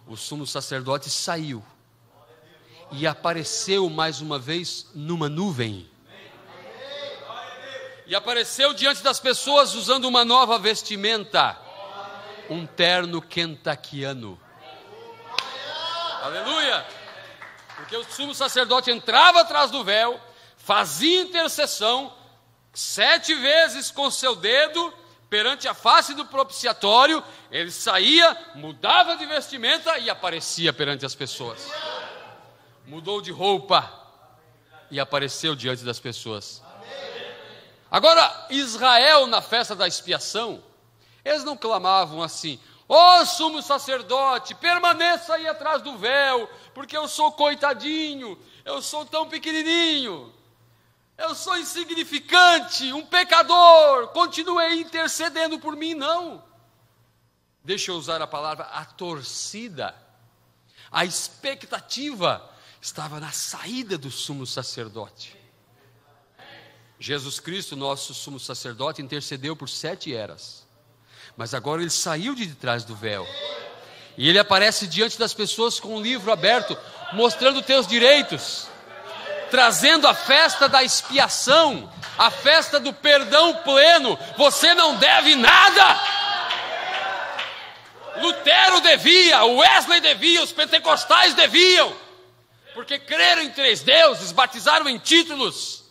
o sumo sacerdote saiu e apareceu mais uma vez numa nuvem. E apareceu diante das pessoas usando uma nova vestimenta, um terno quentaquiano. Aleluia! Porque o sumo sacerdote entrava atrás do véu, fazia intercessão 7 vezes com seu dedo perante a face do propiciatório, ele saía, mudava de vestimenta e aparecia perante as pessoas. Mudou de roupa e apareceu diante das pessoas. Agora, Israel, na festa da expiação, eles não clamavam assim: ó sumo sacerdote, permaneça aí atrás do véu, porque eu sou coitadinho, eu sou tão pequenininho, eu sou insignificante, um pecador, continue aí intercedendo por mim. Não. Deixa eu usar a palavra, a torcida, a expectativa estava na saída do sumo sacerdote. Jesus Cristo, nosso sumo sacerdote, intercedeu por 7 eras. Mas agora ele saiu de trás do véu. E ele aparece diante das pessoas com um livro aberto, mostrando teus direitos, trazendo a festa da expiação, a festa do perdão pleno. Você não deve nada. Lutero devia, Wesley devia, os pentecostais deviam, porque creram em 3 deuses, batizaram em títulos,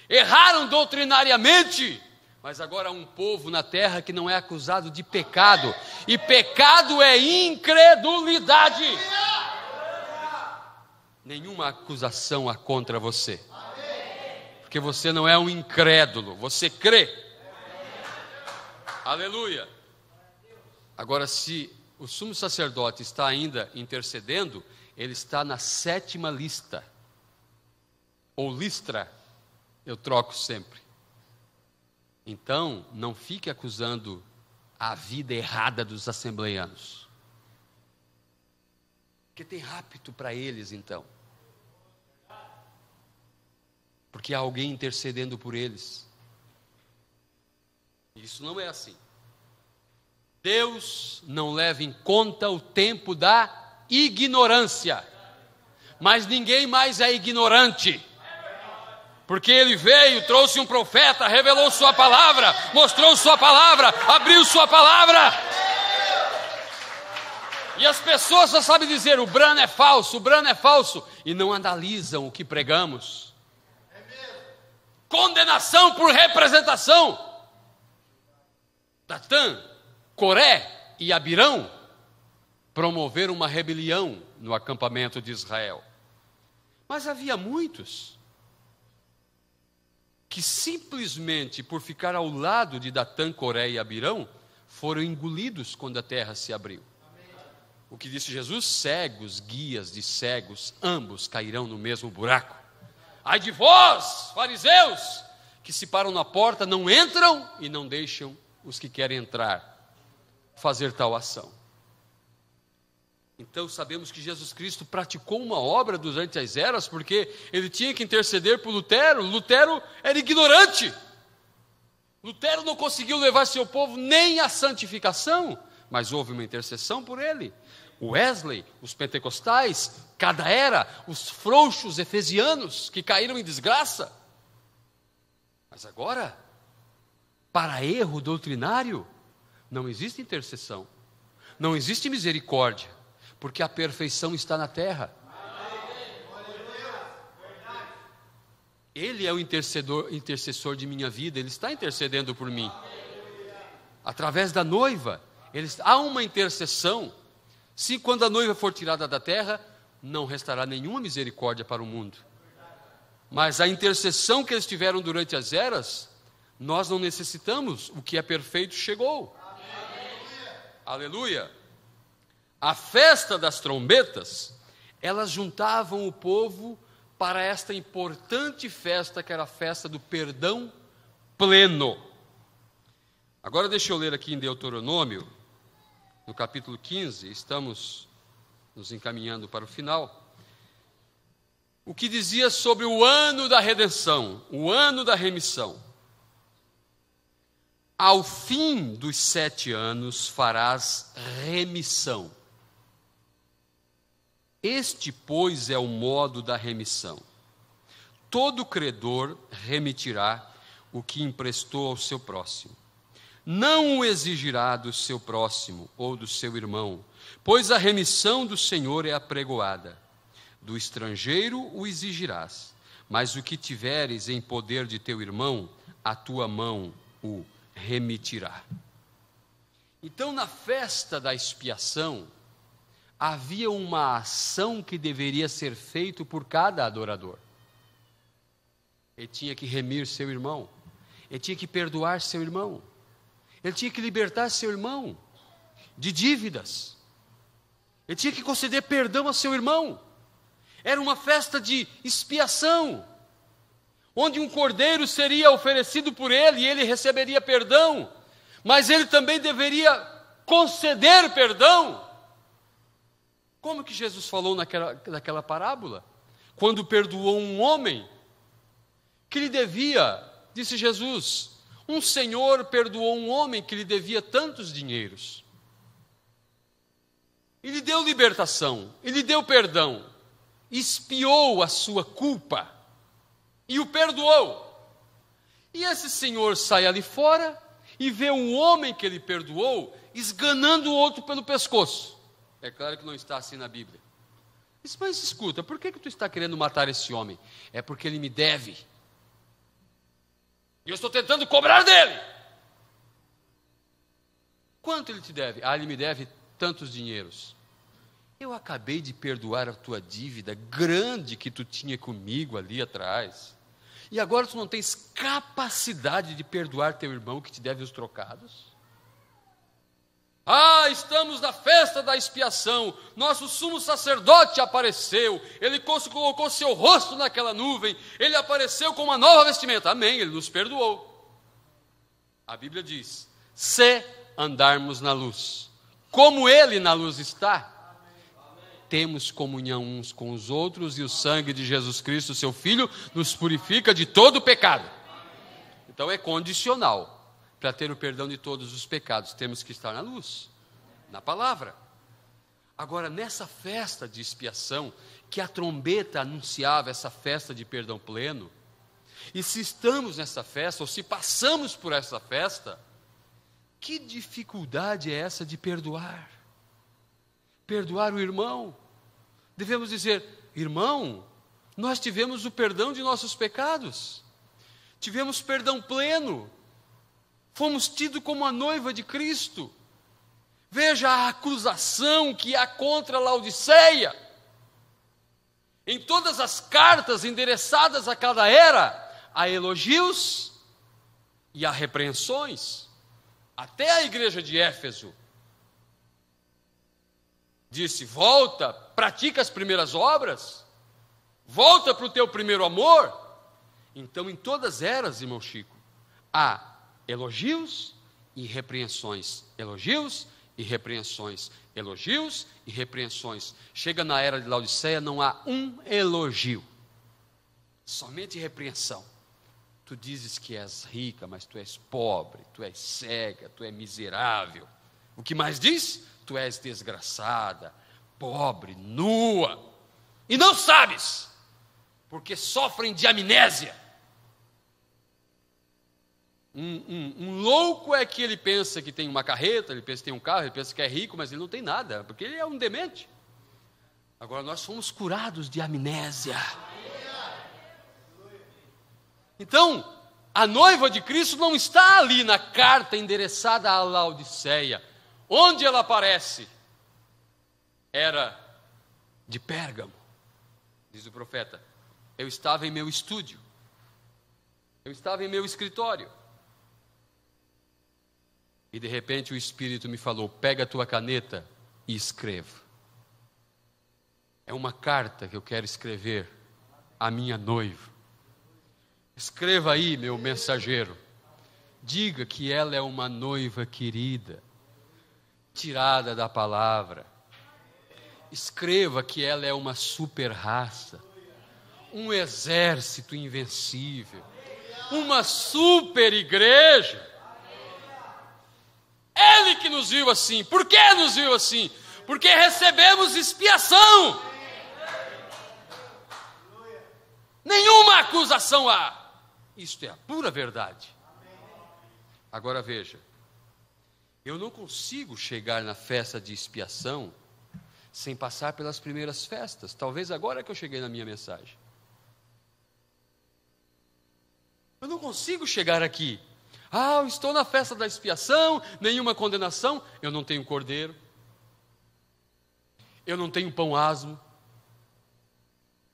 erraram doutrinariamente, mas agora há um povo na terra que não é acusado de pecado, e pecado é incredulidade. Nenhuma acusação há contra você, porque você não é um incrédulo, você crê. Aleluia. Agora, se o sumo sacerdote está ainda intercedendo, ele está na 7ª lista, ou listra, eu troco sempre. Então, não fique acusando a vida errada dos assembleianos, porque tem rapto para eles então, porque há alguém intercedendo por eles. Isso não é assim. Deus não leva em conta o tempo da ignorância, mas ninguém mais é ignorante, porque ele veio, trouxe um profeta, revelou sua palavra, mostrou sua palavra, abriu sua palavra. E as pessoas só sabem dizer: o Brano é falso, o Brano é falso, e não analisam o que pregamos. Condenação por representação. Datã, Coré e Abirão promoveram uma rebelião no acampamento de Israel. Mas havia muitos que simplesmente por ficar ao lado de Datã, Coré e Abirão, foram engolidos quando a terra se abriu. O que disse Jesus? Cegos, guias de cegos, ambos cairão no mesmo buraco. Ai de vós, fariseus, que se param na porta, não entram e não deixam os que querem entrar fazer tal ação. Então sabemos que Jesus Cristo praticou uma obra durante as eras, porque ele tinha que interceder por Lutero. Lutero era ignorante. Lutero não conseguiu levar seu povo nem à santificação, mas houve uma intercessão por ele. Wesley, os pentecostais, cada era, os frouxos efesianos que caíram em desgraça. Mas agora, para erro doutrinário, não existe intercessão, não existe misericórdia, porque a perfeição está na terra. Ele é o intercessor de minha vida, Ele está intercedendo por mim. Através da noiva, há uma intercessão. Se quando a noiva for tirada da terra, não restará nenhuma misericórdia para o mundo. Mas a intercessão que eles tiveram durante as eras, nós não necessitamos, o que é perfeito chegou. Aleluia! A festa das trombetas, elas juntavam o povo para esta importante festa, que era a festa do perdão pleno. Agora deixa eu ler aqui em Deuteronômio, no capítulo 15, estamos nos encaminhando para o final, o que dizia sobre o ano da redenção, o ano da remissão. Ao fim dos 7 anos farás remissão. Este, pois, é o modo da remissão. Todo credor remitirá o que emprestou ao seu próximo. Não o exigirá do seu próximo ou do seu irmão, pois a remissão do Senhor é apregoada. Do estrangeiro o exigirás, mas o que tiveres em poder de teu irmão, a tua mão o remitirá. Então, na festa da expiação, havia uma ação que deveria ser feita por cada adorador. Ele tinha que remir seu irmão, ele tinha que perdoar seu irmão, ele tinha que libertar seu irmão de dívidas, ele tinha que conceder perdão a seu irmão. Era uma festa de expiação, onde um cordeiro seria oferecido por ele e ele receberia perdão, mas ele também deveria conceder perdão. Como que Jesus falou naquela parábola? Quando perdoou um homem que lhe devia, disse Jesus, um senhor perdoou um homem que lhe devia tantos dinheiros. E lhe deu libertação, e lhe deu perdão, expiou a sua culpa e o perdoou. E esse senhor sai ali fora e vê um homem que ele perdoou esganando o outro pelo pescoço. É claro que não está assim na Bíblia. Mas escuta, por que tu está querendo matar esse homem? É porque ele me deve. E eu estou tentando cobrar dele. Quanto ele te deve? Ah, ele me deve tantos dinheiros. Eu acabei de perdoar a tua dívida grande que tu tinha comigo ali atrás. E agora tu não tens capacidade de perdoar teu irmão que te deve os trocados? Ah, estamos na festa da expiação, nosso sumo sacerdote apareceu, ele colocou seu rosto naquela nuvem, ele apareceu com uma nova vestimenta, amém, ele nos perdoou. A Bíblia diz, se andarmos na luz, como ele na luz está, temos comunhão uns com os outros, e o sangue de Jesus Cristo, seu Filho, nos purifica de todo pecado. Então é condicional. Para ter o perdão de todos os pecados, temos que estar na luz, na palavra. Agora, nessa festa de expiação, que a trombeta anunciava essa festa de perdão pleno, e se estamos nessa festa, ou se passamos por essa festa, que dificuldade é essa de perdoar? Perdoar o irmão? Devemos dizer, irmão, nós tivemos o perdão de nossos pecados, tivemos perdão pleno, fomos tidos como a noiva de Cristo. Veja a acusação que há contra a Laodiceia. Em todas as cartas endereçadas a cada era, há elogios e há repreensões. Até a igreja de Éfeso disse, volta, pratica as primeiras obras, volta para o teu primeiro amor. Então, em todas as eras, irmão Chico, há elogios e repreensões, elogios e repreensões. Elogios e repreensões. Chega na era de Laodiceia, não há um elogio. Somente repreensão. Tu dizes que és rica, mas tu és pobre, tu és cega, tu és miserável. O que mais diz? Tu és desgraçada, pobre, nua. E não sabes, porque sofrem de amnésia. Um louco é que ele pensa que tem uma carreta, ele pensa que tem um carro, ele pensa que é rico, mas ele não tem nada, porque ele é um demente. Agora nós fomos curados de amnésia. Então, a noiva de Cristo não está ali na carta endereçada a Laodiceia. Onde ela aparece? Era de Pérgamo, diz o profeta. Eu estava em meu estúdio, eu estava em meu escritório, e de repente o Espírito me falou: pega a tua caneta e escreva. É uma carta que eu quero escrever à minha noiva. Escreva aí, meu mensageiro. Diga que ela é uma noiva querida, tirada da palavra. Escreva que ela é uma super raça, um exército invencível, uma super igreja. Ele que nos viu assim. Por que nos viu assim? Porque recebemos expiação. Nenhuma acusação há. Isto é a pura verdade. Agora veja, eu não consigo chegar na festa de expiação sem passar pelas primeiras festas. Talvez agora que eu cheguei na minha mensagem. Eu não consigo chegar aqui. Eu estou na festa da expiação, nenhuma condenação. Eu não tenho cordeiro. Eu não tenho pão asmo.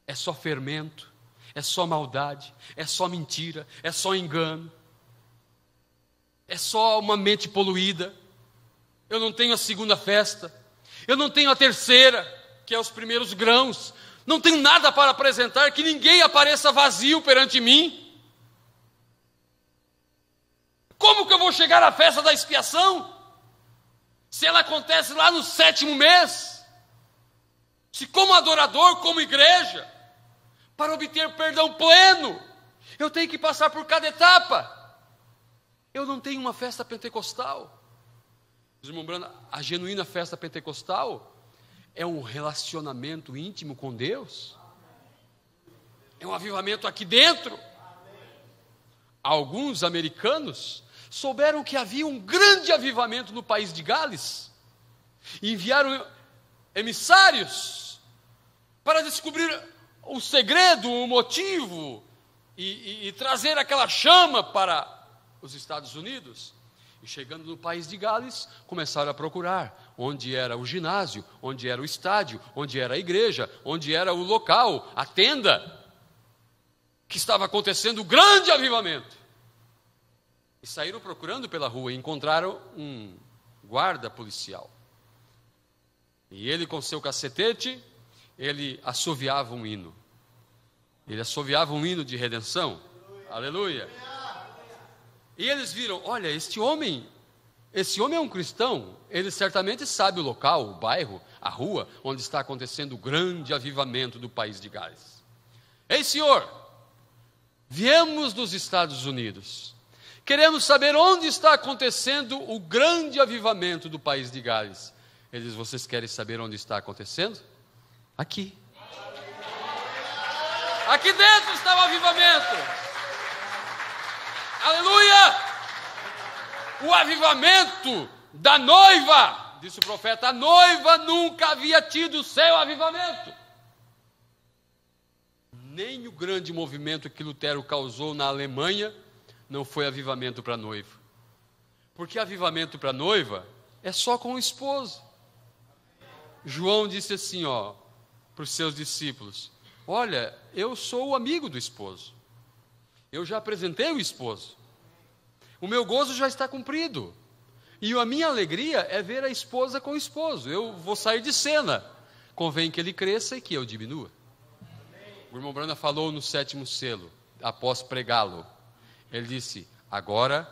É só fermento. É só maldade. É só mentira. É só engano. É só uma mente poluída. Eu não tenho a segunda festa. Eu não tenho a terceira, que é os primeiros grãos. Não tenho nada para apresentar, que ninguém apareça vazio perante mim. Como que eu vou chegar à festa da expiação? Se ela acontece lá no 7º mês? Se como adorador, como igreja, para obter perdão pleno, eu tenho que passar por cada etapa. Eu não tenho uma festa pentecostal. Irmão Brando, a genuína festa pentecostal é um relacionamento íntimo com Deus. É um avivamento aqui dentro. Alguns americanos souberam que havia um grande avivamento no país de Gales. E enviaram emissários para descobrir o segredo, o motivo, e trazer aquela chama para os Estados Unidos. E chegando no país de Gales, começaram a procurar onde era o ginásio, onde era o estádio, onde era a igreja, onde era o local, a tenda, que estava acontecendo o grande avivamento. E saíram procurando pela rua e encontraram um guarda policial. E ele, com seu cacetete, ele assoviava um hino. Ele assoviava um hino de redenção. Aleluia. E eles viram, olha, esse homem é um cristão, ele certamente sabe o local, o bairro, a rua, onde está acontecendo o grande avivamento do país de Gales. Ei, senhor, viemos dos Estados Unidos, queremos saber onde está acontecendo o grande avivamento do país de Gales. Eles, vocês querem saber onde está acontecendo? Aqui. Aqui dentro está o avivamento. Aleluia! O avivamento da noiva, disse o profeta, a noiva nunca havia tido seu avivamento. Nem o grande movimento que Lutero causou na Alemanha não foi avivamento para a noiva. Porque avivamento para a noiva é só com o esposo. João disse assim, para os seus discípulos: olha, eu sou o amigo do esposo. Eu já apresentei o esposo. O meu gozo já está cumprido. E a minha alegria é ver a esposa com o esposo. Eu vou sair de cena. Convém que ele cresça e que eu diminua. O irmão Branda falou no 7º selo, após pregá-lo. Ele disse: agora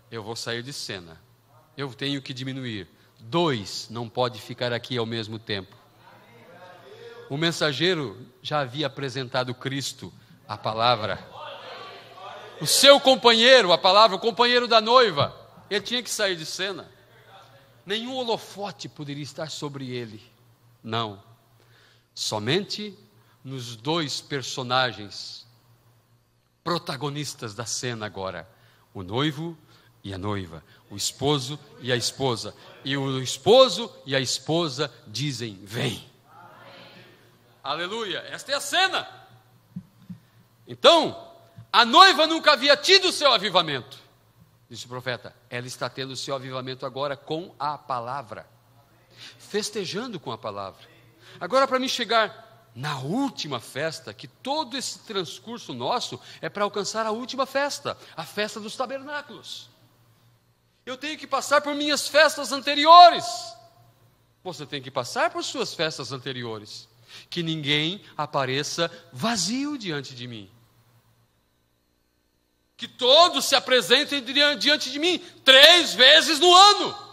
eu vou sair de cena. Eu tenho que diminuir. 2 não pode ficar aqui ao mesmo tempo. O mensageiro já havia apresentado Cristo, a palavra. O seu companheiro, a palavra, o companheiro da noiva, ele tinha que sair de cena. Nenhum holofote poderia estar sobre ele. Não. Somente nos 2 personagens protagonistas da cena agora. O noivo e a noiva. O esposo e a esposa. E o esposo e a esposa dizem: vem. Aleluia. Esta é a cena. Então, a noiva nunca havia tido o seu avivamento. Disse o profeta: ela está tendo o seu avivamento agora com a palavra. Festejando com a palavra. Agora, para mim chegar na última festa, que todo esse transcurso nosso é para alcançar a última festa, a festa dos tabernáculos. Eu tenho que passar por minhas festas anteriores. Você tem que passar por suas festas anteriores. Que ninguém apareça vazio diante de mim. Que todos se apresentem diante de mim 3 vezes no ano.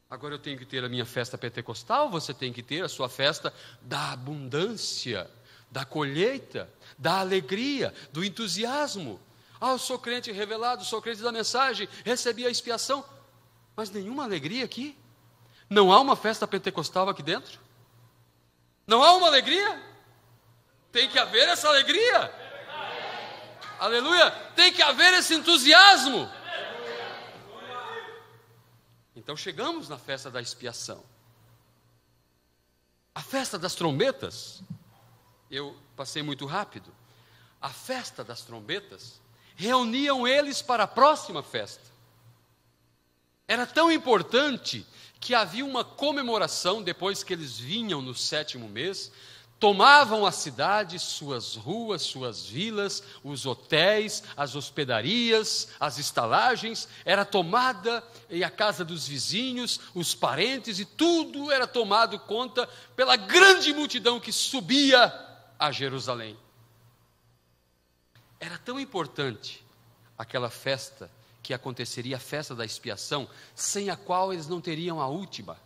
Agora eu tenho que ter a minha festa pentecostal, você tem que ter a sua festa da abundância, da colheita, da alegria, do entusiasmo. Eu sou crente revelado, sou crente da mensagem, recebi a expiação, mas nenhuma alegria aqui. Não há uma festa pentecostal aqui dentro? Não há uma alegria? Tem que haver essa alegria. Aleluia! Tem que haver esse entusiasmo. Então chegamos na festa da expiação. A festa das trombetas, eu passei muito rápido. A festa das trombetas reuniam eles para a próxima festa. Era tão importante que havia uma comemoração depois que eles vinham no 7º mês, tomavam a cidade, suas ruas, suas vilas, os hotéis, as hospedarias, as estalagens, era tomada, e a casa dos vizinhos, os parentes, e tudo era tomado conta pela grande multidão que subia a Jerusalém. Era tão importante aquela festa, que aconteceria a festa da expiação, sem a qual eles não teriam a última,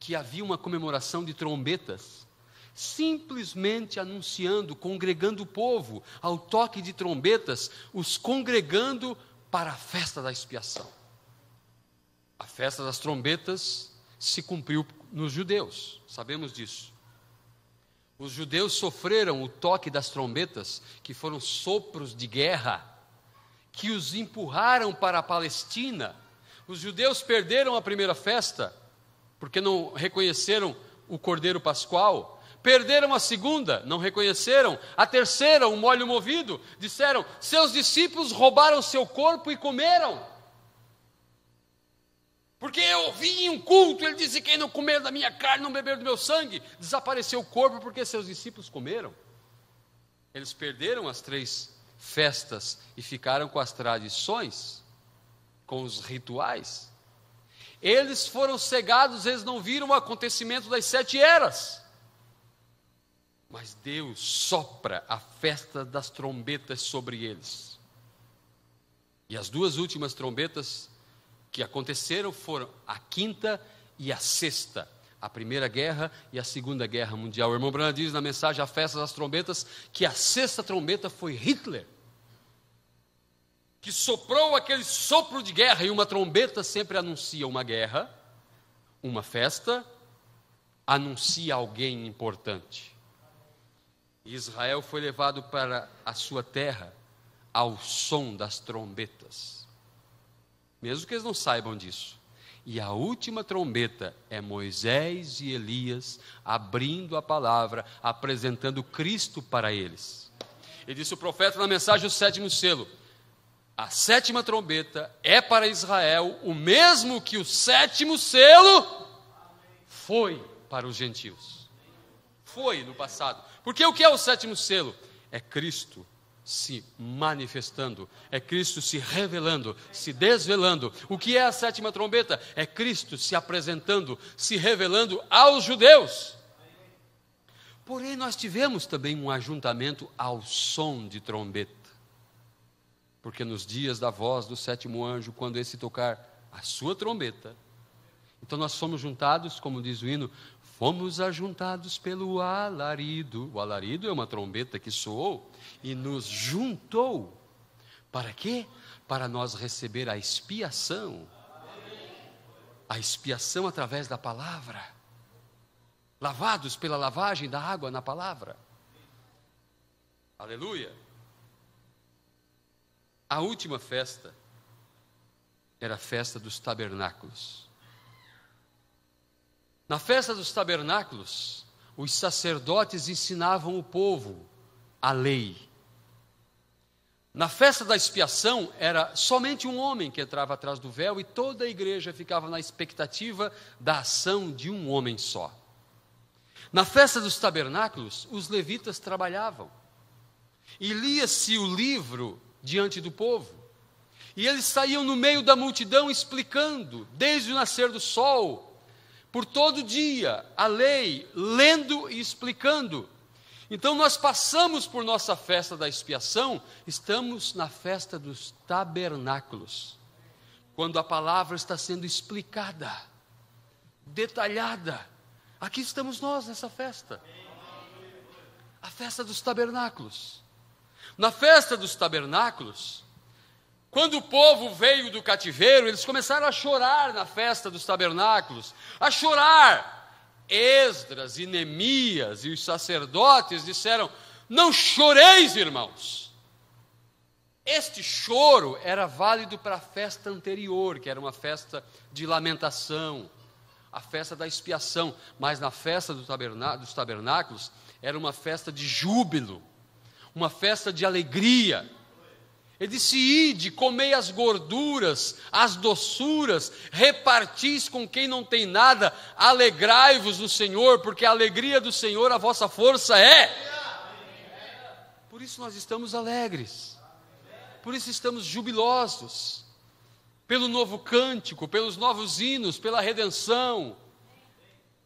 que havia uma comemoração de trombetas, simplesmente anunciando, congregando o povo, ao toque de trombetas, os congregando para a festa da expiação. A festa das trombetas se cumpriu nos judeus, sabemos disso. Os judeus sofreram o toque das trombetas, que foram sopros de guerra, que os empurraram para a Palestina. Os judeus perderam a primeira festa, porque não reconheceram o Cordeiro Pascual. Perderam a segunda, não reconheceram. A terceira, o molho movido, disseram: seus discípulos roubaram seu corpo e comeram. Porque eu vi em um culto, ele disse: quem não comer da minha carne, não beber do meu sangue. Desapareceu o corpo porque seus discípulos comeram. Eles perderam as 3 festas e ficaram com as tradições, com os rituais. Eles foram cegados, eles não viram o acontecimento das 7 eras. Mas Deus sopra a festa das trombetas sobre eles. E as 2 últimas trombetas que aconteceram foram a 5ª e a 6ª. A Primeira Guerra e a Segunda Guerra Mundial. O irmão Branham diz na mensagem A Festa das Trombetas que a 6ª trombeta foi Hitler, que soprou aquele sopro de guerra. E uma trombeta sempre anuncia uma guerra, uma festa, anuncia alguém importante. Israel foi levado para a sua terra ao som das trombetas, mesmo que eles não saibam disso. E a última trombeta é Moisés e Elias abrindo a palavra, apresentando Cristo para eles. E disse o profeta na mensagem: o 7º selo, a 7ª trombeta é para Israel o mesmo que o 7º selo foi para os gentios. Foi no passado. Porque o que é o 7º selo? É Cristo se manifestando, é Cristo se revelando, se desvelando. O que é a 7ª trombeta? É Cristo se apresentando, se revelando aos judeus. Porém, nós tivemos também um ajuntamento ao som de trombeta. porque nos dias da voz do sétimo anjo, quando esse tocar a sua trombeta, então nós fomos juntados, como diz o hino, fomos ajuntados pelo alarido. O alarido é uma trombeta que soou e nos juntou. Para quê? Para nós receber a expiação. A expiação através da palavra. Lavados pela lavagem da água na palavra. Aleluia. A última festa era a festa dos tabernáculos. Na festa dos tabernáculos, os sacerdotes ensinavam o povo a lei. Na festa da expiação, era somente um homem que entrava atrás do véu e toda a igreja ficava na expectativa da ação de um homem só. Na festa dos tabernáculos, os levitas trabalhavam e lia-se o livro diante do povo. E eles saíam no meio da multidão explicando, desde o nascer do sol, por todo dia, a lei, lendo e explicando. Então nós passamos por nossa festa da expiação, estamos na festa dos tabernáculos, quando a palavra está sendo explicada, detalhada. Aqui estamos nós nessa festa, a festa dos tabernáculos. Na festa dos tabernáculos, quando o povo veio do cativeiro, eles começaram a chorar na festa dos tabernáculos, a chorar. Esdras e Neemias e os sacerdotes disseram: não choreis, irmãos. Este choro era válido para a festa anterior, que era uma festa de lamentação, a festa da expiação, mas na festa dos tabernáculos era uma festa de júbilo, uma festa de alegria. Ele disse: ide, comei as gorduras, as doçuras, repartis com quem não tem nada, alegrai-vos no Senhor, porque a alegria do Senhor a vossa força é. Por isso nós estamos alegres, por isso estamos jubilosos, pelo novo cântico, pelos novos hinos, pela redenção.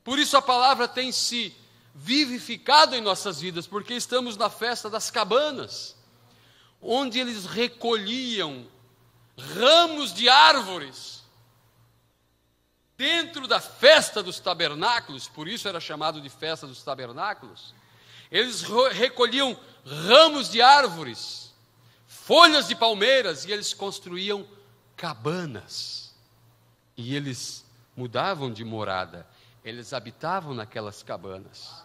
Por isso a palavra tem se vivificado em nossas vidas, porque estamos na festa das cabanas, onde eles recolhiam ramos de árvores, dentro da festa dos tabernáculos, por isso era chamado de festa dos tabernáculos. Eles recolhiam ramos de árvores, folhas de palmeiras, e eles construíam cabanas, e eles mudavam de morada, eles habitavam naquelas cabanas.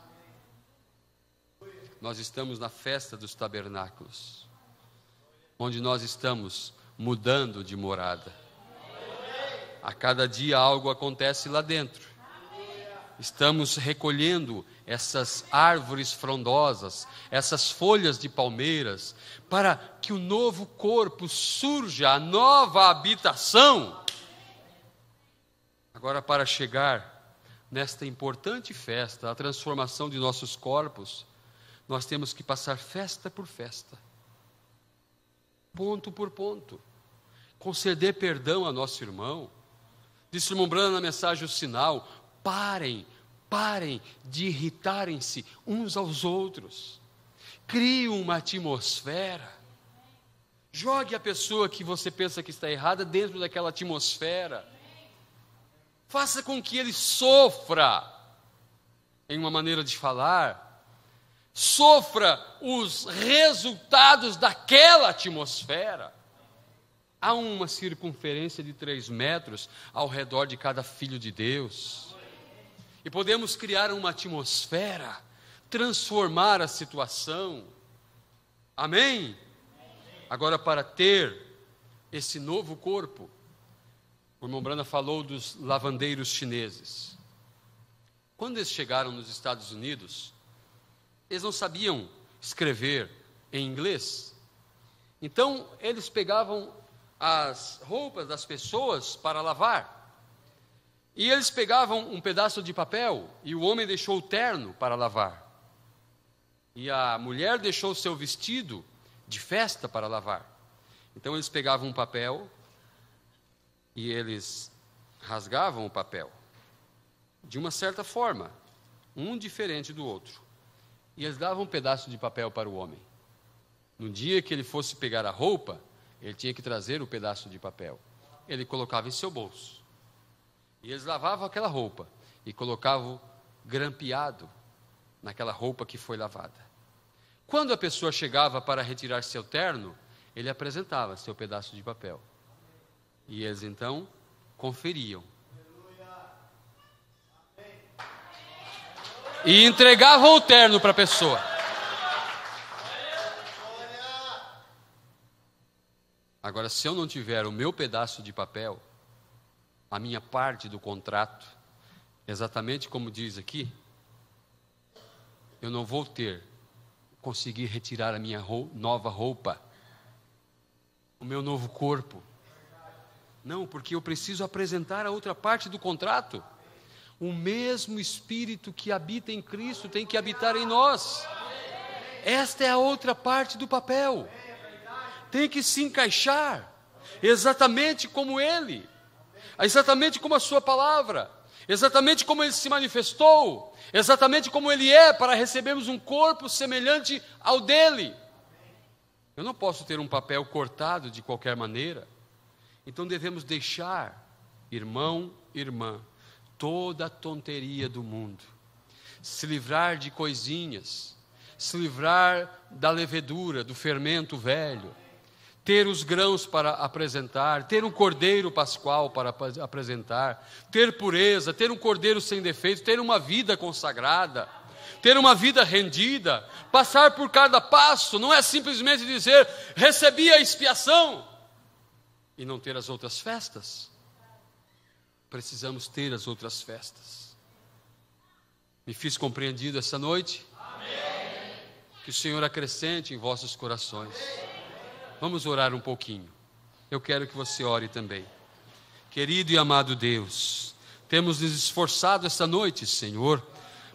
Nós estamos na festa dos tabernáculos, onde nós estamos mudando de morada. A cada dia algo acontece lá dentro. Estamos recolhendo essas árvores frondosas, essas folhas de palmeiras, para que o novo corpo surja, a nova habitação. Agora, para chegar nesta importante festa, a transformação de nossos corpos, nós temos que passar festa por festa, ponto por ponto, conceder perdão a nosso irmão. Disse o irmão Branham na mensagem O Sinal: parem de irritarem-se uns aos outros, crie uma atmosfera, jogue a pessoa que você pensa que está errada dentro daquela atmosfera, faça com que ele sofra, em uma maneira de falar, sofra os resultados daquela atmosfera. Há uma circunferência de 3 metros ao redor de cada filho de Deus, e podemos criar uma atmosfera, transformar a situação. Amém? Agora, para ter esse novo corpo, o irmão Branham falou dos lavandeiros chineses. Quando eles chegaram nos Estados Unidos, eles não sabiam escrever em inglês. Então, eles pegavam as roupas das pessoas para lavar. E eles pegavam um pedaço de papel, e o homem deixou o terno para lavar. E a mulher deixou o seu vestido de festa para lavar. Então, eles pegavam um papel e eles rasgavam o papel, de uma certa forma, um diferente do outro. E eles davam um pedaço de papel para o homem. No dia que ele fosse pegar a roupa, ele tinha que trazer o pedaço de papel. Ele colocava em seu bolso. E eles lavavam aquela roupa e colocavam grampeado naquela roupa que foi lavada. Quando a pessoa chegava para retirar seu terno, ele apresentava seu pedaço de papel. E eles então conferiam. E entregavam o terno para a pessoa. Agora, se eu não tiver o meu pedaço de papel, a minha parte do contrato, exatamente como diz aqui, eu não vou conseguir retirar a minha nova roupa, o meu novo corpo. Não, porque eu preciso apresentar a outra parte do contrato. O mesmo Espírito que habita em Cristo tem que habitar em nós. Esta é a outra parte do papel. Tem que se encaixar exatamente como Ele, exatamente como a sua palavra, exatamente como Ele se manifestou, exatamente como Ele é, para recebermos um corpo semelhante ao dele. Eu não posso ter um papel cortado de qualquer maneira. Então devemos deixar, irmão, irmã, toda a tonteria do mundo, se livrar de coisinhas, se livrar da levedura, do fermento velho, ter os grãos para apresentar, ter um cordeiro pascual para apresentar, ter pureza, ter um cordeiro sem defeito, ter uma vida consagrada, ter uma vida rendida, passar por cada passo. Não é simplesmente dizer, recebi a expiação, e não ter as outras festas. Precisamos ter as outras festas. Me fiz compreendido essa noite? Amém. Que o Senhor acrescente em vossos corações. Vamos orar um pouquinho. Eu quero que você ore também. Querido e amado Deus, temos nos esforçado esta noite, Senhor,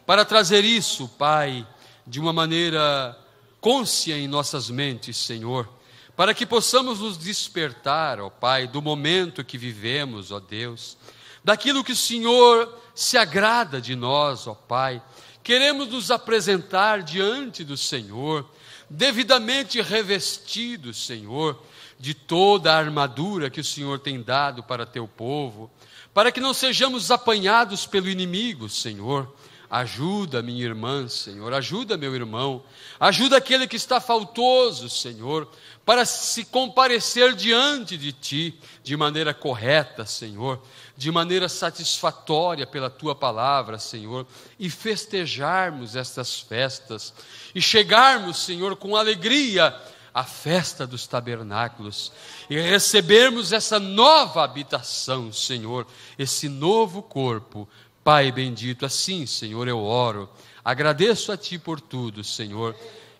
para trazer isso, Pai, de uma maneira cônscia em nossas mentes, Senhor, para que possamos nos despertar, ó Pai, do momento que vivemos, ó Deus, daquilo que o Senhor se agrada de nós, ó Pai. Queremos nos apresentar diante do Senhor, devidamente revestidos, Senhor, de toda a armadura que o Senhor tem dado para teu povo, para que não sejamos apanhados pelo inimigo, Senhor. Ajuda minha irmã, Senhor, ajuda meu irmão, ajuda aquele que está faltoso, Senhor, para se comparecer diante de Ti de maneira correta, Senhor, de maneira satisfatória pela Tua palavra, Senhor, e festejarmos estas festas, e chegarmos, Senhor, com alegria à festa dos tabernáculos, e recebermos essa nova habitação, Senhor, esse novo corpo. Pai bendito, assim, Senhor, eu oro, agradeço a Ti por tudo, Senhor,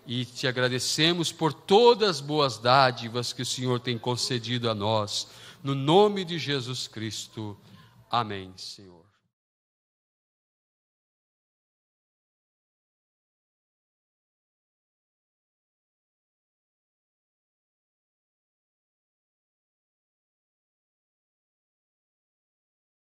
e Te agradecemos por todas as boas dádivas que o Senhor tem concedido a nós, no nome de Jesus Cristo, amém, Senhor.